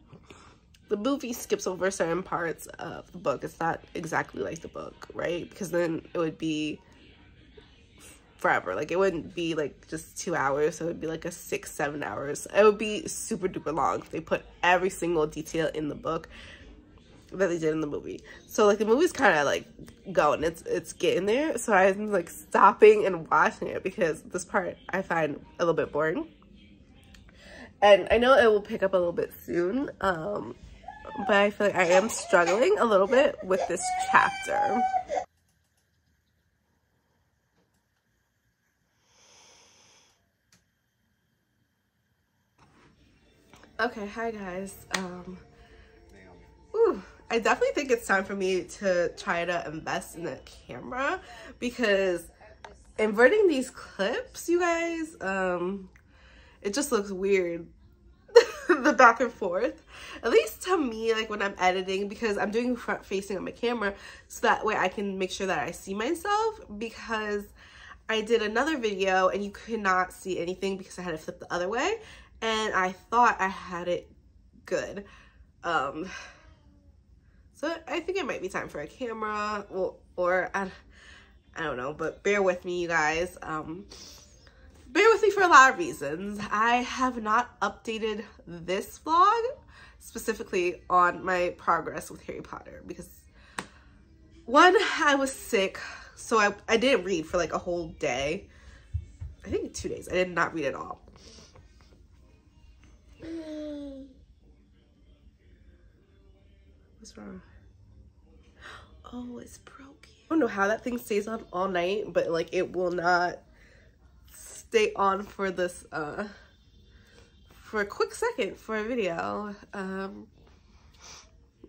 the movie skips over certain parts of the book. It's not exactly like the book, right? Because then it would be forever. Like, it wouldn't be like just 2 hours, so it would be like a 6-7 hours. It would be super duper long if they put every single detail in the book that they did in the movie. So like the movie's kind of like going, it's getting there. So I'm like stopping and watching it because this part I find a little bit boring. And I know it will pick up a little bit soon, but I feel like I am struggling a little bit with this chapter. Okay, hi guys. I definitely think it's time for me to try to invest in a camera because inverting these clips, you guys, it just looks weird. The back and forth, at least to me, like when I'm editing, because I'm doing front facing on my camera so that way I can make sure that I see myself, because I did another video and you could not see anything because I had to flip the other way and I thought I had it good. So I think it might be time for a camera, or I don't know, but bear with me, you guys. Bear with me for a lot of reasons. I have not updated this vlog specifically on my progress with Harry Potter because, one, I was sick, so I didn't read for like a whole day. I think 2 days. I did not read at all. What's wrong? Oh, it's broken. I don't know how that thing stays on all night, but like it will not stay on for this for a quick second for a video.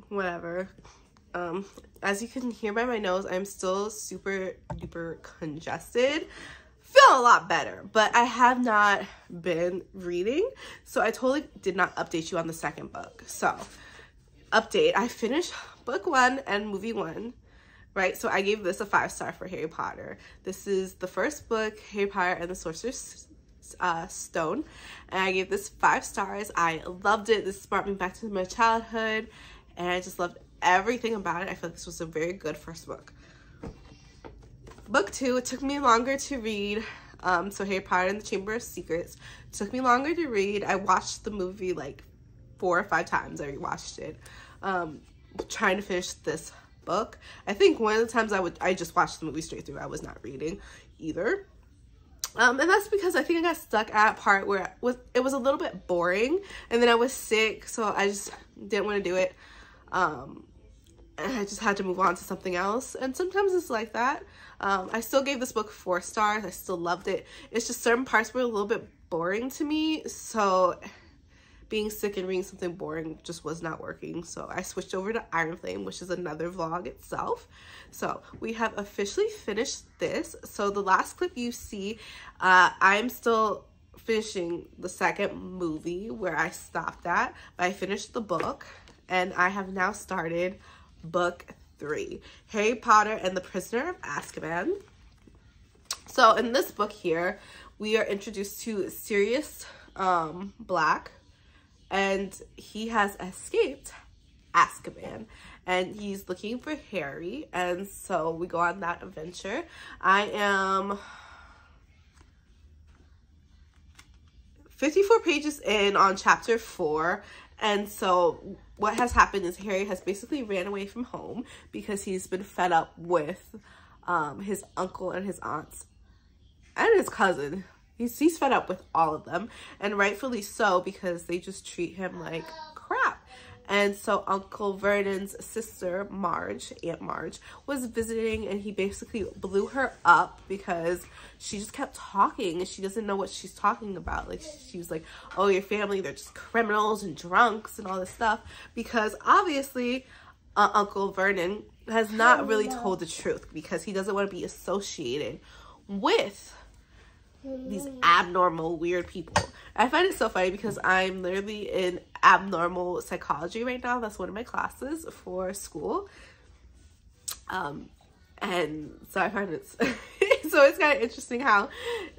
Whatever. As you can hear by my nose, I'm still super duper congested. Feel a lot better, but I have not been reading, so I totally did not update you on the second book. So update, I finished book 1 and movie 1. Right, so I gave this a 5-star for Harry Potter. This is the first book, Harry Potter and the Sorcerer's Stone, and I gave this 5 stars. I loved it. This brought me back to my childhood, and I just loved everything about it. I feel like this was a very good first book. Book 2, it took me longer to read. So Harry Potter and the Chamber of Secrets took me longer to read. I watched the movie like 4 or 5 times. I rewatched it, trying to finish this book. I think one of the times I just watched the movie straight through. I was not reading either. And that's because I think I got stuck at a part where it was a little bit boring, and then I was sick, so I just didn't want to do it. And I just had to move on to something else, and sometimes it's like that. I still gave this book 4 stars. I still loved it. It's just certain parts were a little bit boring to me, so being sick and reading something boring just was not working. So I switched over to Iron Flame, which is another vlog itself. So we have officially finished this. So the last clip you see, I'm still finishing the second movie where I stopped at, but I finished the book and I have now started book 3, Harry Potter and the Prisoner of Azkaban. So in this book here, we are introduced to Sirius Black, and he has escaped Azkaban and he's looking for Harry, and so we go on that adventure. I am 54 pages in on chapter 4, and so what has happened is Harry has basically ran away from home because he's been fed up with his uncle and his aunts and his cousin. He's fed up with all of them, and rightfully so, because they just treat him like crap. And so Uncle Vernon's sister, Marge, Aunt Marge, was visiting, and he basically blew her up because she just kept talking and she doesn't know what she's talking about. Like, she was like, oh, your family, they're just criminals and drunks and all this stuff, because obviously Uncle Vernon has not really told the truth because he doesn't want to be associated with these abnormal, weird people. I find it so funny because I'm literally in abnormal psychology right now. That's one of my classes for school. And so I find it, so it's kind of interesting how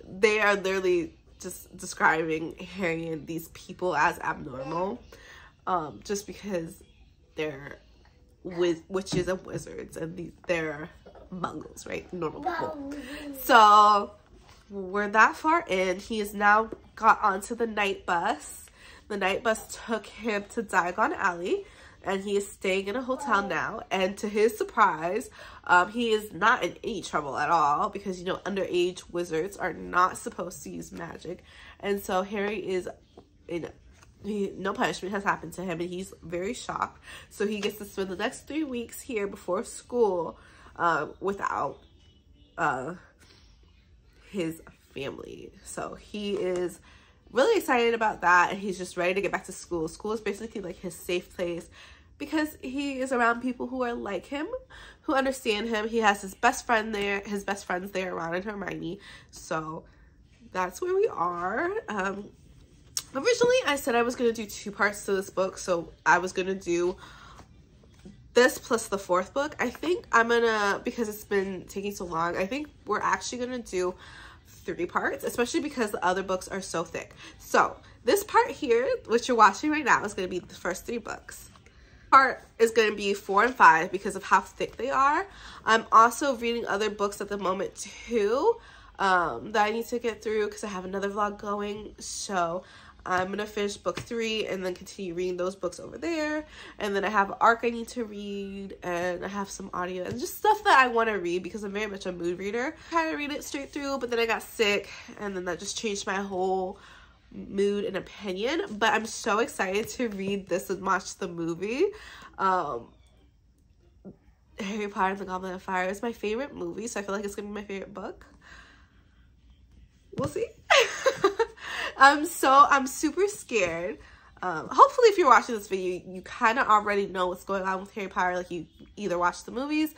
they are literally just describing Harry and these people as abnormal, just because they're witches and wizards, and they're muggles, right? Normal people. So we're that far in. He has now got onto the night bus. The night bus took him to Diagon Alley. and he is staying in a hotel now. And to his surprise, he is not in any trouble at all, because, you know, underage wizards are not supposed to use magic. And so Harry is in, no punishment has happened to him, and he's very shocked. So he gets to spend the next 3 weeks here before school without his family. So he is really excited about that, and he's just ready to get back to school. School is basically like his safe place, because he is around people who are like him, who understand him. He has his best friend there, his best friends there, Ron and Hermione. So that's where we are. Originally I said I was going to do 2 parts to this book, so I was going to do this plus the 4th book. I think I'm gonna, because it's been taking so long, I think we're actually gonna do 3 parts, especially because the other books are so thick. So this part here, which you're watching right now, is going to be the first 3 books. Part is going to be 4 and 5 because of how thick they are. I'm also reading other books at the moment too, that I need to get through because I have another vlog going. So I'm going to finish book 3 and then continue reading those books over there. And then I have an arc I need to read, and I have some audio and just stuff that I want to read because I'm very much a mood reader. I tried to read it straight through, but then I got sick, and then that just changed my whole mood and opinion. But I'm so excited to read this and watch the movie. Harry Potter and the Goblet of Fire is my favorite movie, so I feel like it's going to be my favorite book. We'll see. I'm super scared. Hopefully if you're watching this video, you kind of already know what's going on with Harry Potter. Like, you either watched the movies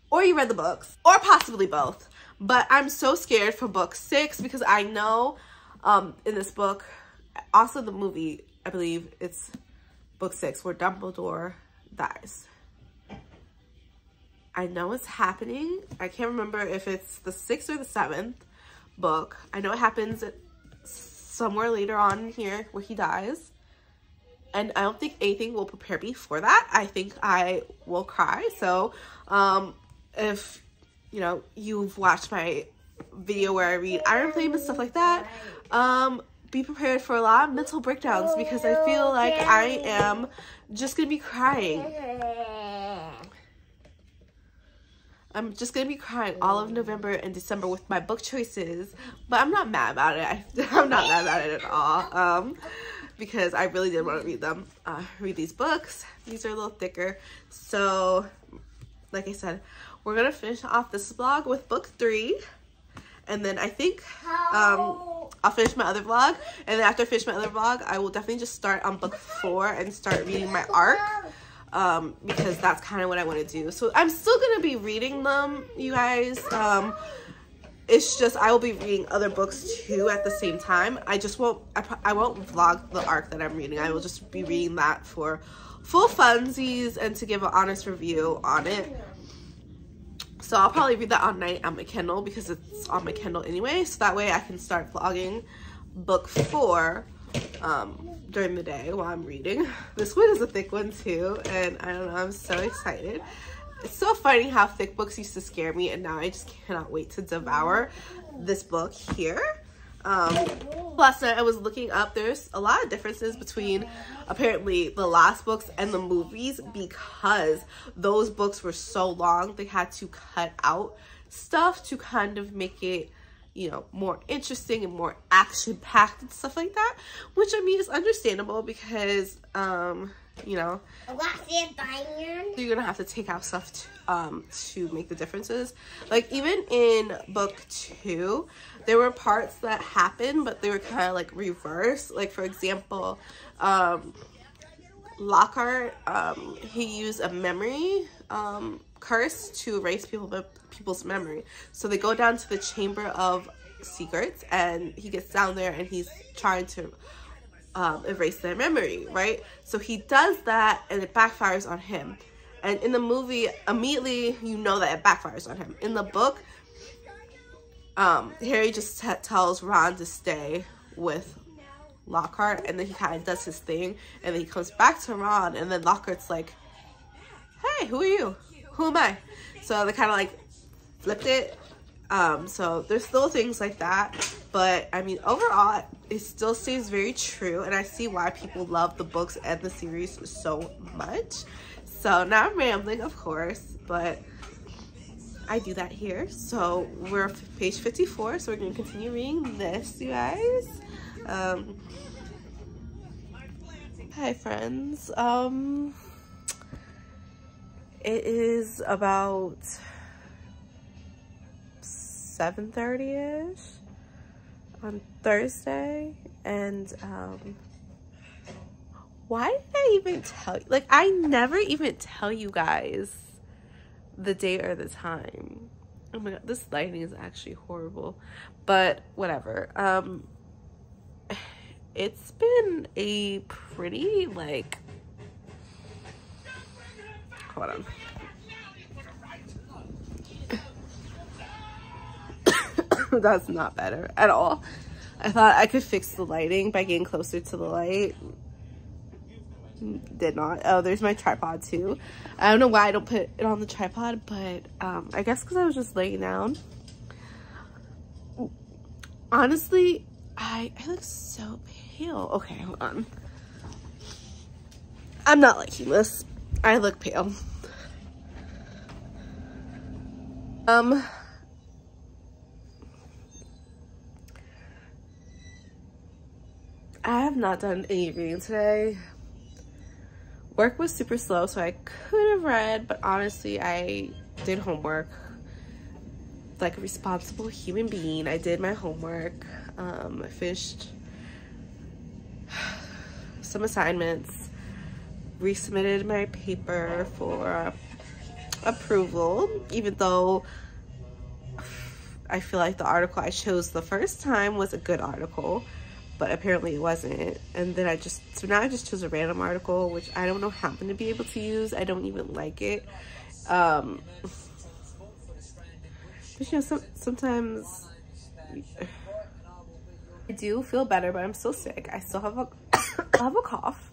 or you read the books, or possibly both. But I'm so scared for book 6 because I know in this book, also the movie, I believe it's book 6 where Dumbledore dies. I know it's happening. I can't remember if it's the 6th or the 7th book. I know it happens somewhere later on here where he dies, and I don't think anything will prepare me for that. I think I will cry. So if you know, you've watched my video where I read Iron Flame and stuff like that, be prepared for a lot of mental breakdowns, because I feel like I am just gonna be crying. I'm just going to be crying all of November and December with my book choices, but I'm not mad about it. I'm not mad about it at all, because I really did want to read them, read these books. These are a little thicker. So, like I said, we're going to finish off this vlog with book 3, and then I think I'll finish my other vlog, and then after I finish my other vlog, I will definitely just start on book 4 and start reading my arc. Because that's kind of what I want to do. So I'm still going to be reading them, you guys. It's just I will be reading other books too at the same time. I won't vlog the arc that I'm reading. I will just be reading that for full funsies and to give an honest review on it. So I'll probably read that on night on my Kindle, because it's on my Kindle anyway. So that way I can start vlogging book 4 during the day while I'm reading. This one is a thick one too, and I don't know, I'm so excited. It's so funny how thick books used to scare me, and now I just cannot wait to devour this book here. Last night I was looking up, there's a lot of differences between apparently the last books and the movies, because those books were so long they had to cut out stuff to kind of make it, you know, more interesting and more action-packed and stuff like that, which I mean is understandable, because you know, you're gonna have to take out stuff to make the differences. Like, even in book 2, there were parts that happened, but they were kind of like reversed. Like, for example, Lockhart, he used a memory curse to erase people's memory. So they go down to the Chamber of Secrets, and he gets down there and he's trying to erase their memory, right? So he does that, and it backfires on him. And in the movie, immediately you know that it backfires on him. In the book, Harry just tells Ron to stay with Lockhart, and then he kind of does his thing, and then he comes back to Ron, and then Lockhart's like, hey, who are you? Who am I? So they kind of like flipped it. So there's still things like that, but I mean, overall, it still stays very true, and I see why people love the books and the series so much. So now I'm rambling, of course, but I do that here. So we're page 54, so we're going to continue reading this, you guys. Hi friends. It is about 7:30ish on Thursday, and why did I even tell you? Like, I never even tell you guys the day or the time. Oh my god, this lighting is actually horrible, but whatever. It's been a pretty, like, hold on. That's not better at all. I thought I could fix the lighting by getting closer to the light. Did not. Oh, there's my tripod too. I don't know why I don't put it on the tripod, but I guess because I was just laying down. Honestly, I look so pale. Okay, hold on. I'm not liking this. I look pale. I have not done any reading today. Work was super slow, so I could have read, but honestly, I did homework. Like a responsible human being, I did my homework. I finished some assignments, resubmitted my paper for approval, even though I feel like the article I chose the first time was a good article, but apparently it wasn't. And then so now I just chose a random article, which I don't know how I'm gonna be able to use. I don't even like it. But you know, sometimes I do feel better, but I'm still sick. I still have a cough.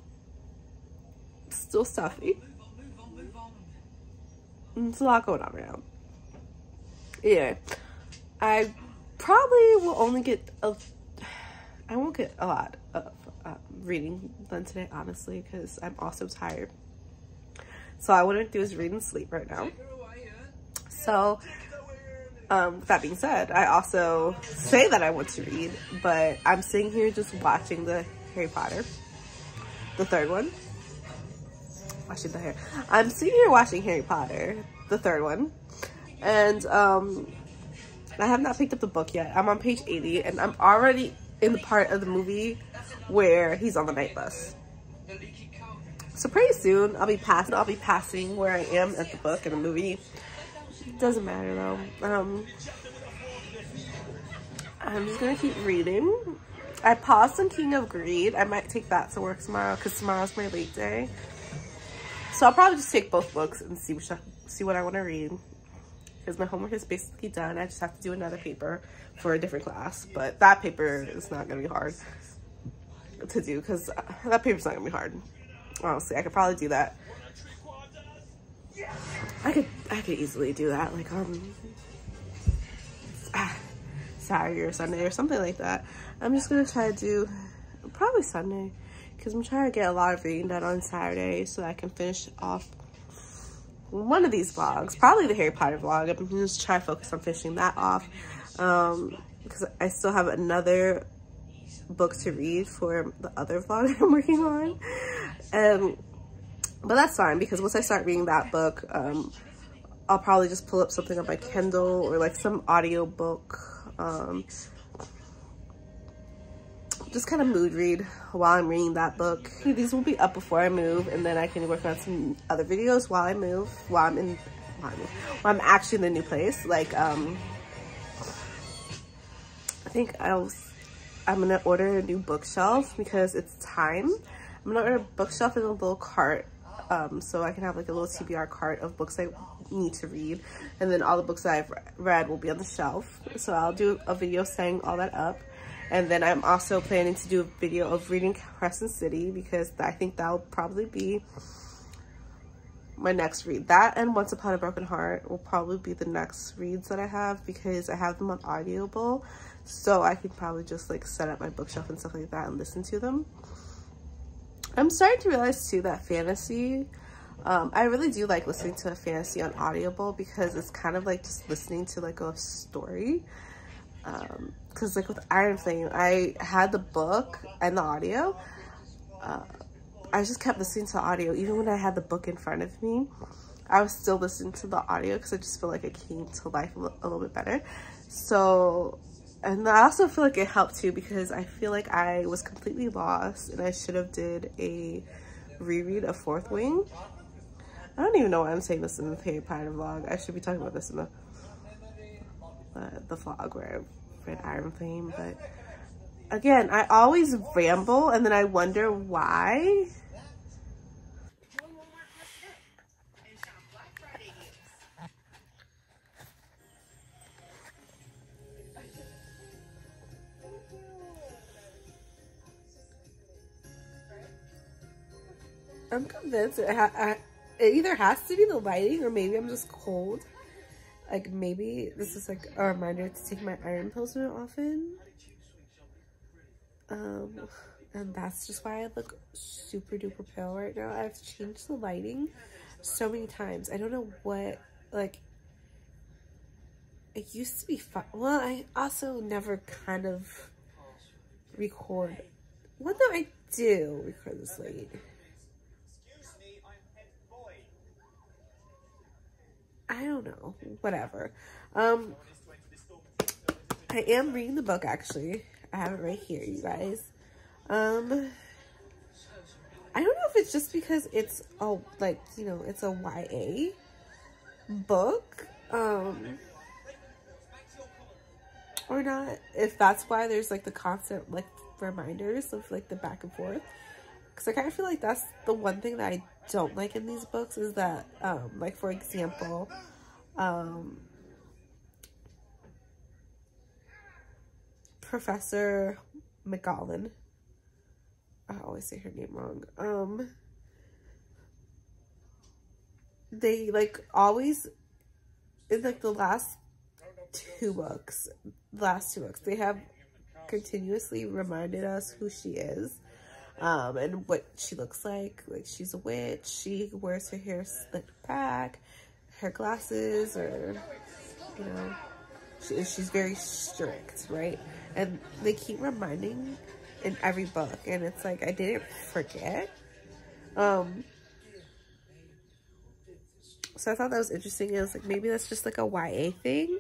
Still stuffy. It's a lot going on right now. Yeah, I probably will only get I won't get a lot of reading done today, honestly, because I'm also tired. So all I want to do is read and sleep right now. So with that being said, I also say that I want to read, but I'm sitting here just watching the Harry Potter, the third one. Watching the hair. I'm sitting here watching Harry Potter, the third one, and I have not picked up the book yet. I'm on page 80, and I'm already in the part of the movie where he's on the night bus. So pretty soon I'll be passing where I am at the book in the movie. It doesn't matter though. I'm just gonna keep reading. I paused on King of Greed. I might take that to work tomorrow because tomorrow's my late day. So I'll probably just take both books and see what I want to read, because my homework is basically done. I just have to do another paper for a different class, but that paper is not gonna be hard to do because that paper's not gonna be hard. Honestly, I could probably do that. I could easily do that, like Saturday or Sunday or something like that. I'm just gonna try to do probably Sunday, because I'm trying to get a lot of reading done on Saturday so that I can finish off one of these vlogs, probably the Harry Potter vlog. I'm gonna just try to focus on finishing that off, because I still have another book to read for the other vlog I'm working on. But that's fine, because once I start reading that book, I'll probably just pull up something on my Kindle or like some audio book, just kind of mood read while I'm reading that book. These will be up before I move, and then I can work on some other videos while I move, while I'm actually in the new place. Like I think I'm gonna order a new bookshelf because it's time. I'm gonna order a bookshelf and a little cart, so I can have like a little TBR cart of books I need to read, and then all the books that I've read will be on the shelf. So I'll do a video setting all that up, and then I'm also planning to do a video of reading Crescent City, because I think that'll probably be my next read. That and Once Upon a Broken Heart will probably be the next reads that I have, because I have them on Audible. so I could probably just like set up my bookshelf and stuff like that and listen to them. I'm starting to realize too that fantasy, I really do like listening to a fantasy on Audible, because it's kind of like just listening to like a story. Because like with Iron Flame, I had the book and the audio. I just kept listening to audio even when I had the book in front of me. I was still listening to the audio because I just feel like it came to life a little bit better. So, and I also feel like it helped too, because I feel like I was completely lost and I should have did a reread of Fourth Wing. I don't even know why I'm saying this in the Harry Potter vlog. I should be talking about this in the vlog where I read Iron Flame. But again, I always ramble and then I wonder why. I'm convinced it either has to be the lighting, or maybe I'm just cold. Like maybe this is like a reminder to take my iron pills more often. And that's just why I look super duper pale right now. I've changed the lighting so many times. I don't know what, like, it used to be fun. Well, I also never kind of record. What do I do record this late? I don't know. Whatever. I am reading the book, actually. I have it right here, you guys. I don't know if it's just because it's like, you know, it's a YA book, or not. If that's why there's like the constant like reminders of like the back and forth. Because I kind of feel like that's the one thing that I don't like in these books, is that, like, for example, Professor McGowan, I always say her name wrong, they, like, always, in, like, the last two books, they have continuously reminded us who she is. And what she looks like she's a witch. She wears her hair slicked back, her glasses, or, you know, she's very strict, right? And they keep reminding in every book, and it's like, I didn't forget. So I thought that was interesting. I was like, maybe that's just like a YA thing.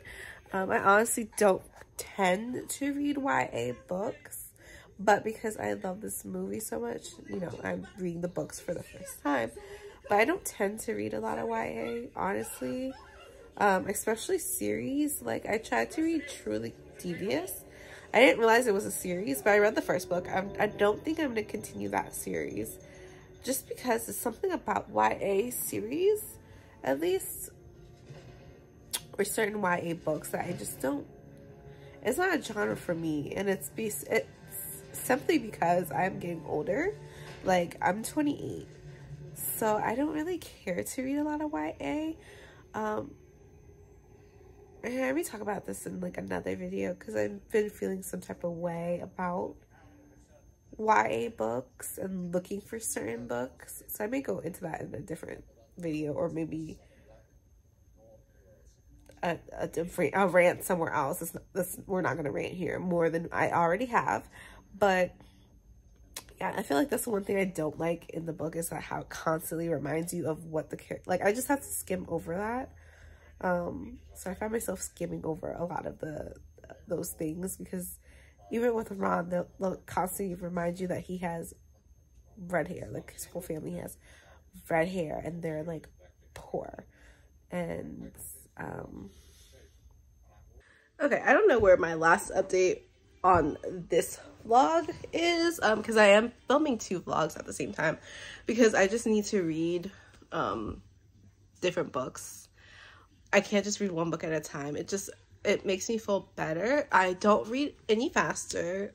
I honestly don't tend to read YA books. But because I love this movie so much, you know, I'm reading the books for the first time. But I don't tend to read a lot of YA, honestly. Especially series. Like, I tried to read Truly Devious. I didn't realize it was a series, but I read the first book. I don't think I'm going to continue that series. Just because there's something about YA series, at least, or certain YA books that I just don't, it's not a genre for me. And it's simply because I'm getting older. Like, I'm 28, so I don't really care to read a lot of YA. And I may talk about this in like another video, because I've been feeling some type of way about YA books and looking for certain books, so I may go into that in a different video, or maybe a rant somewhere else. We're not gonna rant here more than I already have. But yeah, I feel like that's the one thing I don't like in the book, is that how it constantly reminds you of what the character, like, I just have to skim over that. So I find myself skimming over a lot of those things, because even with Ron, they'll constantly remind you that he has red hair. Like, his whole family has red hair, and they're like poor. And okay, I don't know where my last update on this vlog is, because I am filming 2 vlogs at the same time, because I just need to read different books. I can't just read one book at a time. It makes me feel better. I don't read any faster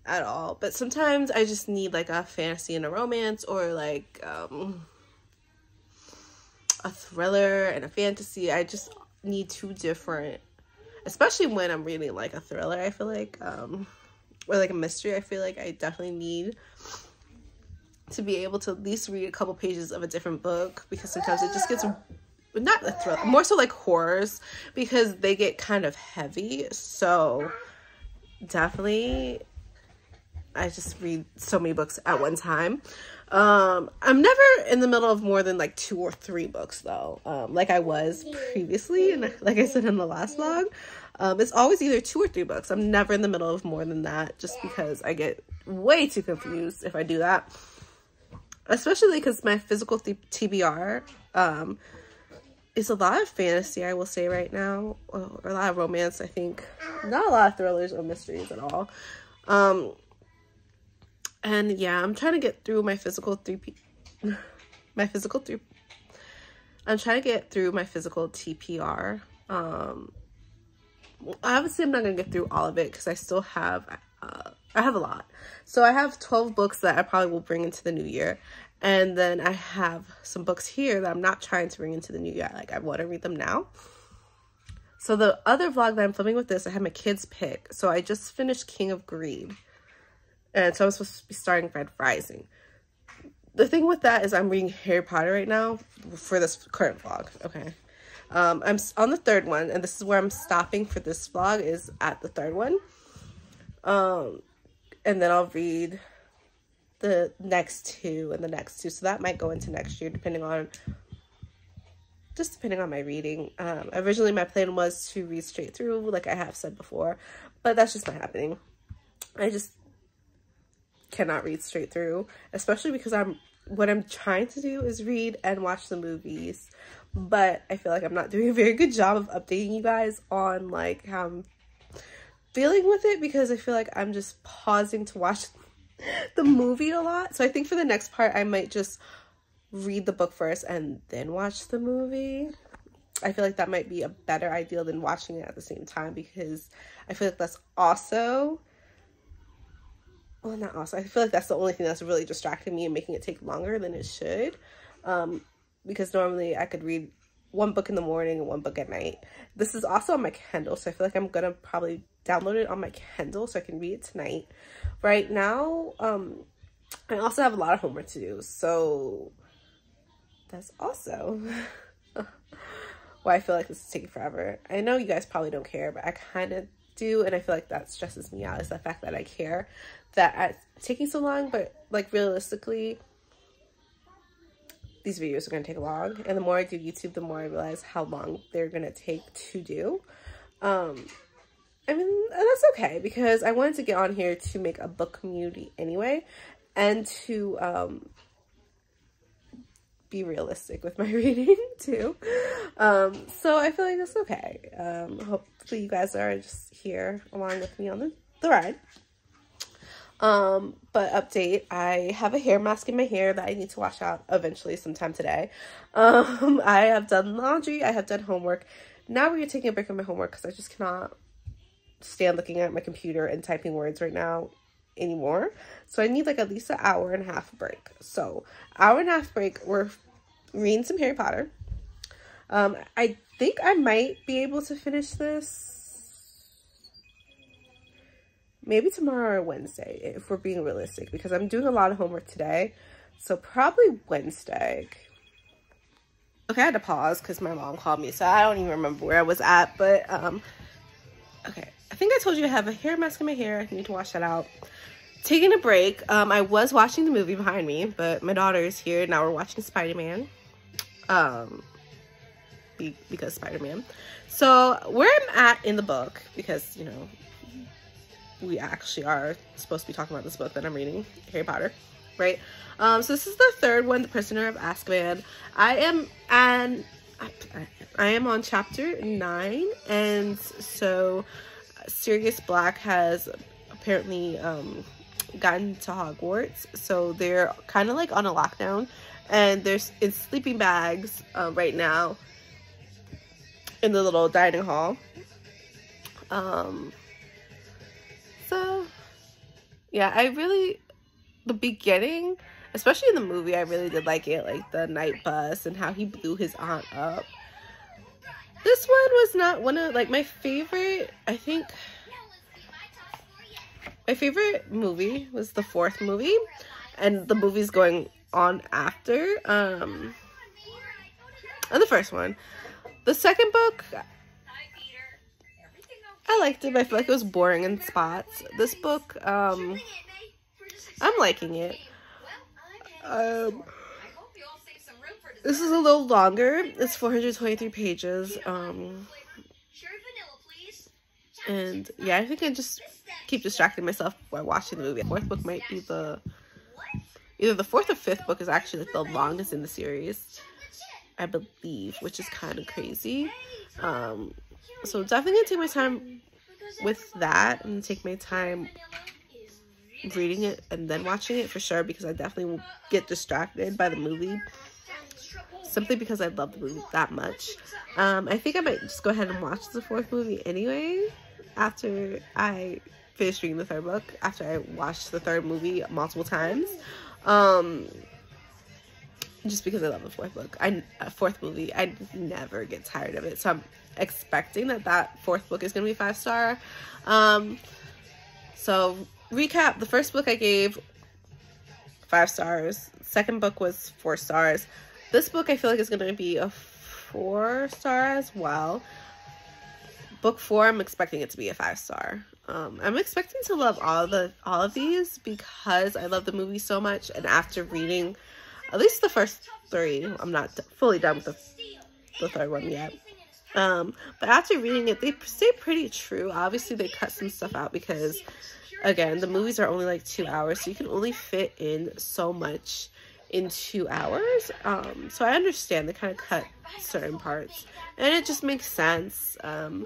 at all, but sometimes I just need like a fantasy and a romance, or like a thriller and a fantasy. I just need 2 different, especially when I'm reading like a thriller, I feel like, or like a mystery. I feel like I definitely need to be able to at least read a couple pages of a different book, because sometimes it just gets, not a thriller, more so like horrors, because they get kind of heavy. So definitely I just read so many books at one time. I'm never in the middle of more than like 2 or 3 books though, like I was previously, and like I said in the last vlog. It's always either 2 or 3 books. I'm never in the middle of more than that, just because I get way too confused if I do that, especially because my physical TBR is a lot of fantasy, I will say right now, or a lot of romance. I think not a lot of thrillers or mysteries at all. And yeah, I'm trying to get through my physical I'm trying to get through my physical TPR. Obviously I'm not gonna get through all of it, because I still have I have a lot. So I have 12 books that I probably will bring into the new year, and then I have some books here that I'm not trying to bring into the new year. Like, I want to read them now. So the other vlog that I'm filming with this, I had my kids pick. So I just finished King of Greed, and so I'm supposed to be starting Red Rising. The thing with that is I'm reading Harry Potter right now for this current vlog. Okay. I'm on the 3rd one, and this is where I'm stopping for this vlog, is at the 3rd one. And then I'll read the next 2 and the next 2. So that might go into next year, depending on my reading. Originally my plan was to read straight through, like I have said before, but that's just not happening. I just cannot read straight through, especially because what I'm trying to do is read and watch the movies, but I feel like I'm not doing a very good job of updating you guys on like how I'm feeling with it, because I feel like I'm just pausing to watch the movie a lot. So I think for the next part I might just read the book first and then watch the movie. I feel like that might be a better idea than watching it at the same time, because I feel like that's also, well, not also, I feel like that's the only thing that's really distracting me and making it take longer than it should, because normally I could read 1 book in the morning and 1 book at night. This is also on my Kindle, so I feel like I'm gonna probably download it on my Kindle so I can read it tonight. Right now, I also have a lot of homework to do, so that's also why I feel like this is taking forever. I know you guys probably don't care, but I kind of do, and I feel like that stresses me out, is the fact that I care that it's taking so long. But like, realistically, these videos are going to take long, and the more I do YouTube, the more I realize how long they're going to take to do. I mean, that's okay, because I wanted to get on here to make a book community anyway, and to be realistic with my reading too. So I feel like that's okay. Hopefully you guys are just here along with me on the ride. But update, I have a hair mask in my hair that I need to wash out eventually sometime today. I have done laundry, I have done homework. Now we're taking a break from my homework because I just cannot stand looking at my computer and typing words right now anymore. So I need like at least an hour and a half break. So hour and a half break, we're reading some Harry Potter. I think I might be able to finish this maybe tomorrow or Wednesday, if we're being realistic, because I'm doing a lot of homework today. So probably Wednesday. Okay, I had to pause because my mom called me, so I don't even remember where I was at. But okay, I think I told you I have a hair mask in my hair. I need to wash that out. Taking a break. I was watching the movie behind me, but my daughter is here. Now we're watching Spider-Man. Because Spider-Man. So where I'm at in the book, because, you know, we actually are supposed to be talking about this book that I'm reading, Harry Potter, right? So this is the 3rd one, The Prisoner of Azkaban. I am on chapter 9, and so Sirius Black has apparently gotten to Hogwarts, so they're kind of like on a lockdown, and they're in sleeping bags right now in the little dining hall. So yeah, the beginning, especially in the movie, I really did like it, like the night bus and how he blew his aunt up. This one was not one of, like, my favorite. I think my favorite movie was the fourth movie, and the movie's going on after and the first one. The second book, I liked it, but I feel like it was boring in spots. This book, I'm liking it. This is a little longer. It's 423 pages. And yeah, I think I just keep distracting myself while watching the movie. The fourth book might be either the fourth or fifth book is actually like the longest in the series, I believe, which is kind of crazy. So definitely gonna take my time with that and take my time reading it and then watching it for sure, because I definitely will get distracted by the movie simply because I love the movie that much. I think I might just go ahead and watch the fourth movie anyway after I finish reading the third book, after I watched the third movie multiple times. Just because I love the fourth movie. I never get tired of it. So I'm expecting that fourth book is going to be 5-star. So recap, the first book I gave 5 stars. Second book was 4 stars. This book I feel like is going to be a 4-star as well. Book 4, I'm expecting it to be a 5-star. I'm expecting to love all of these because I love the movie so much, and after reading at least the first 3, I'm not fully done with the third one yet. But after reading it, they stay pretty true. Obviously, they cut some stuff out because, again, the movies are only like 2 hours, so you can only fit in so much in 2 hours. So I understand they kind of cut certain parts, and it just makes sense. I'm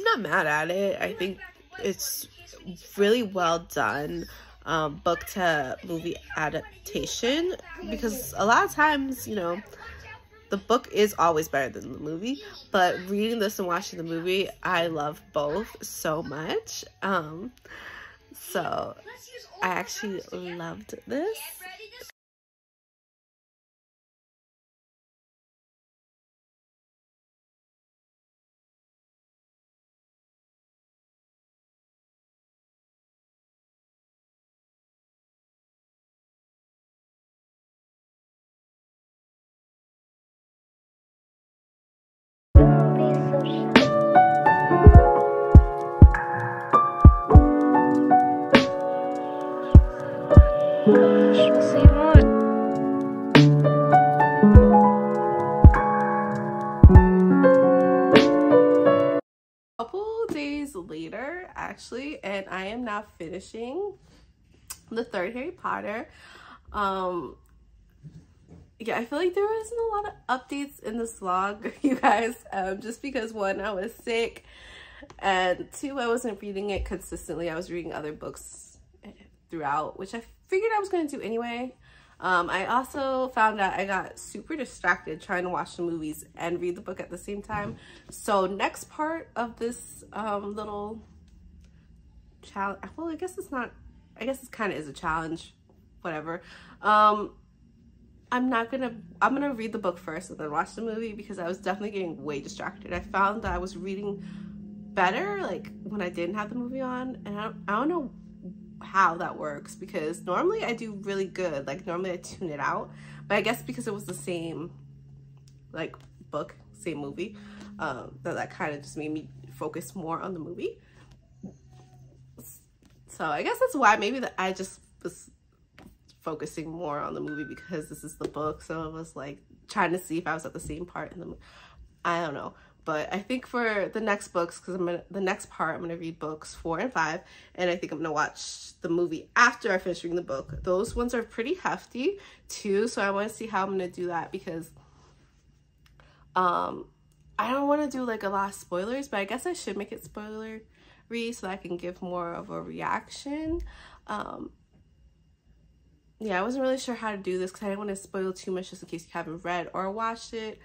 not mad at it. I think it's really well done. Book to movie adaptation, because a lot of times, you know, the book is always better than the movie, but reading this and watching the movie, I love both so much. So I actually loved this. Couple days later, actually, and I am now finishing the third Harry Potter. Yeah, I feel like there wasn't a lot of updates in this vlog, you guys, just because 1, I was sick, and 2, I wasn't reading it consistently. I was reading other books throughout, which I figured I was going to do anyway. I also found out I got super distracted trying to watch the movies and read the book at the same time. So next part of this little challenge, well, I guess it's not, I guess it kind of is a challenge, whatever. I'm gonna read the book first and then watch the movie, because I was definitely getting way distracted. I found that I was reading better like when I didn't have the movie on, and I don't know how that works, because normally I do really good. Like normally I tune it out, but I guess because it was the same like book, same movie, that kind of just made me focus more on the movie. So I guess that's why maybe that I just was focusing more on the movie, because this is the book. So I was like trying to see if I was at the same part in the movie. I don't know. But I think for the next books, because the next part, I'm going to read books 4 and 5. And I think I'm going to watch the movie after I finish reading the book. Those ones are pretty hefty too. So I want to see how I'm going to do that, because I don't want to do like a lot of spoilers, but I guess I should make it spoiler-free so that I can give more of a reaction. Yeah, I wasn't really sure how to do this because I didn't want to spoil too much just in case you haven't read or watched it.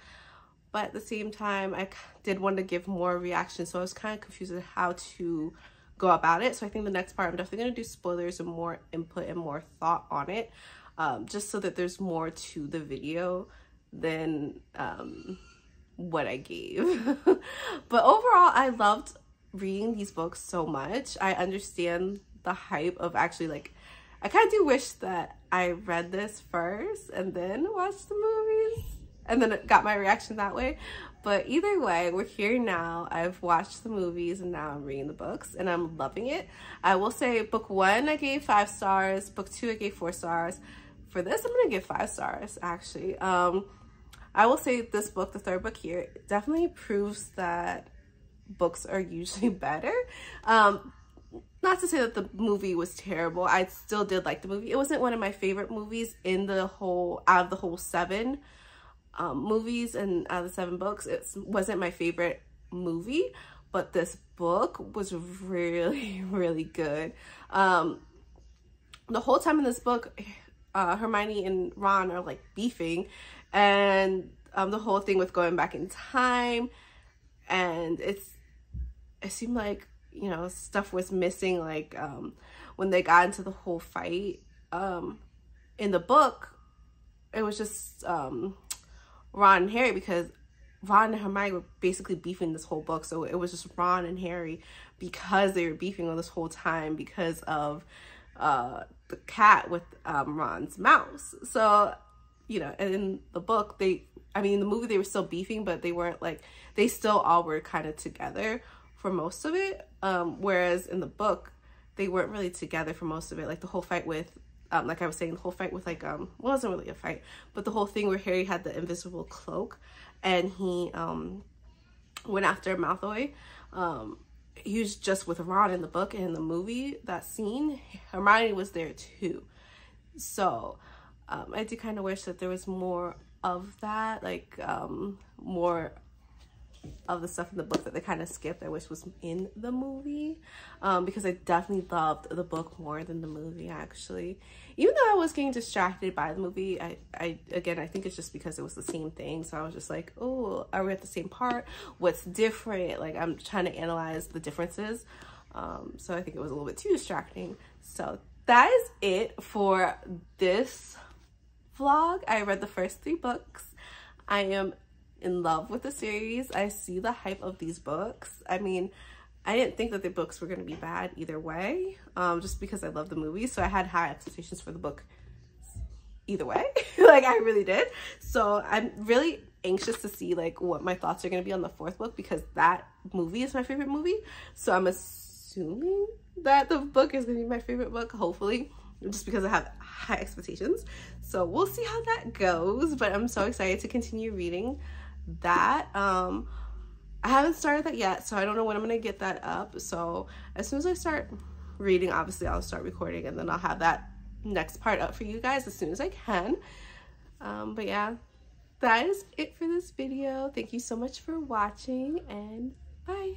But at the same time, I did want to give more reaction, so I was kind of confused on how to go about it. So I think the next part, I'm definitely going to do spoilers and more input and more thought on it, just so that there's more to the video than what I gave. But overall, I loved reading these books so much. I understand the hype of actually, like, I kind of do wish that I read this first and then watched the movies and then got my reaction that way. But either way, we're here now. I've watched the movies and now I'm reading the books and I'm loving it. I will say book 1 I gave 5 stars, book 2 I gave 4 stars. For this, I'm gonna give 5 stars actually. I will say this book, the third book here, definitely proves that books are usually better. Not to say that the movie was terrible. I still did like the movie. It wasn't one of my favorite movies in the whole, out of the whole 7 movies and out of the 7 books. It wasn't my favorite movie, but this book was really, really good. The whole time in this book, Hermione and Ron are like beefing, and the whole thing with going back in time, and it seemed like, you know, stuff was missing, like when they got into the whole fight in the book. It was just Ron and Harry, because Ron and Hermione were basically beefing this whole book. So it was just Ron and Harry because they were beefing all this whole time because of the cat with Ron's mouse. So, you know, and in the book, I mean, in the movie they were still beefing, but they weren't like, they still all were kind of together for most of it. Whereas in the book, they weren't really together for most of it. Like the whole fight with, like I was saying, the whole fight with like, well, it wasn't really a fight, but the whole thing where Harry had the invisible cloak and he went after Malfoy. He was just with Ron in the book, and in the movie, that scene, Hermione was there too. So I do kind of wish that there was more of that, like more of the stuff in the book that they kind of skipped. I wish was in the movie, because I definitely loved the book more than the movie actually. Even though I was getting distracted by the movie, again, I think it's just because it was the same thing. So I was just like, oh, are we at the same part? What's different? Like, I'm trying to analyze the differences. So I think it was a little bit too distracting. So that is it for this vlog. I read the first 3 books. I am in love with the series. I see the hype of these books. I mean, I didn't think that the books were going to be bad either way, just because I love the movies. So I had high expectations for the book either way. Like, I really did. So I'm really anxious to see like what my thoughts are going to be on the 4th book, because that movie is my favorite movie. So I'm assuming that the book is going to be my favorite book, hopefully, just because I have high expectations. So we'll see how that goes, but I'm so excited to continue reading that. I haven't started that yet, so I don't know when I'm gonna get that up. So as soon as I start reading, obviously I'll start recording, and then I'll have that next part up for you guys as soon as I can. But yeah, that is it for this video. Thank you so much for watching, and bye.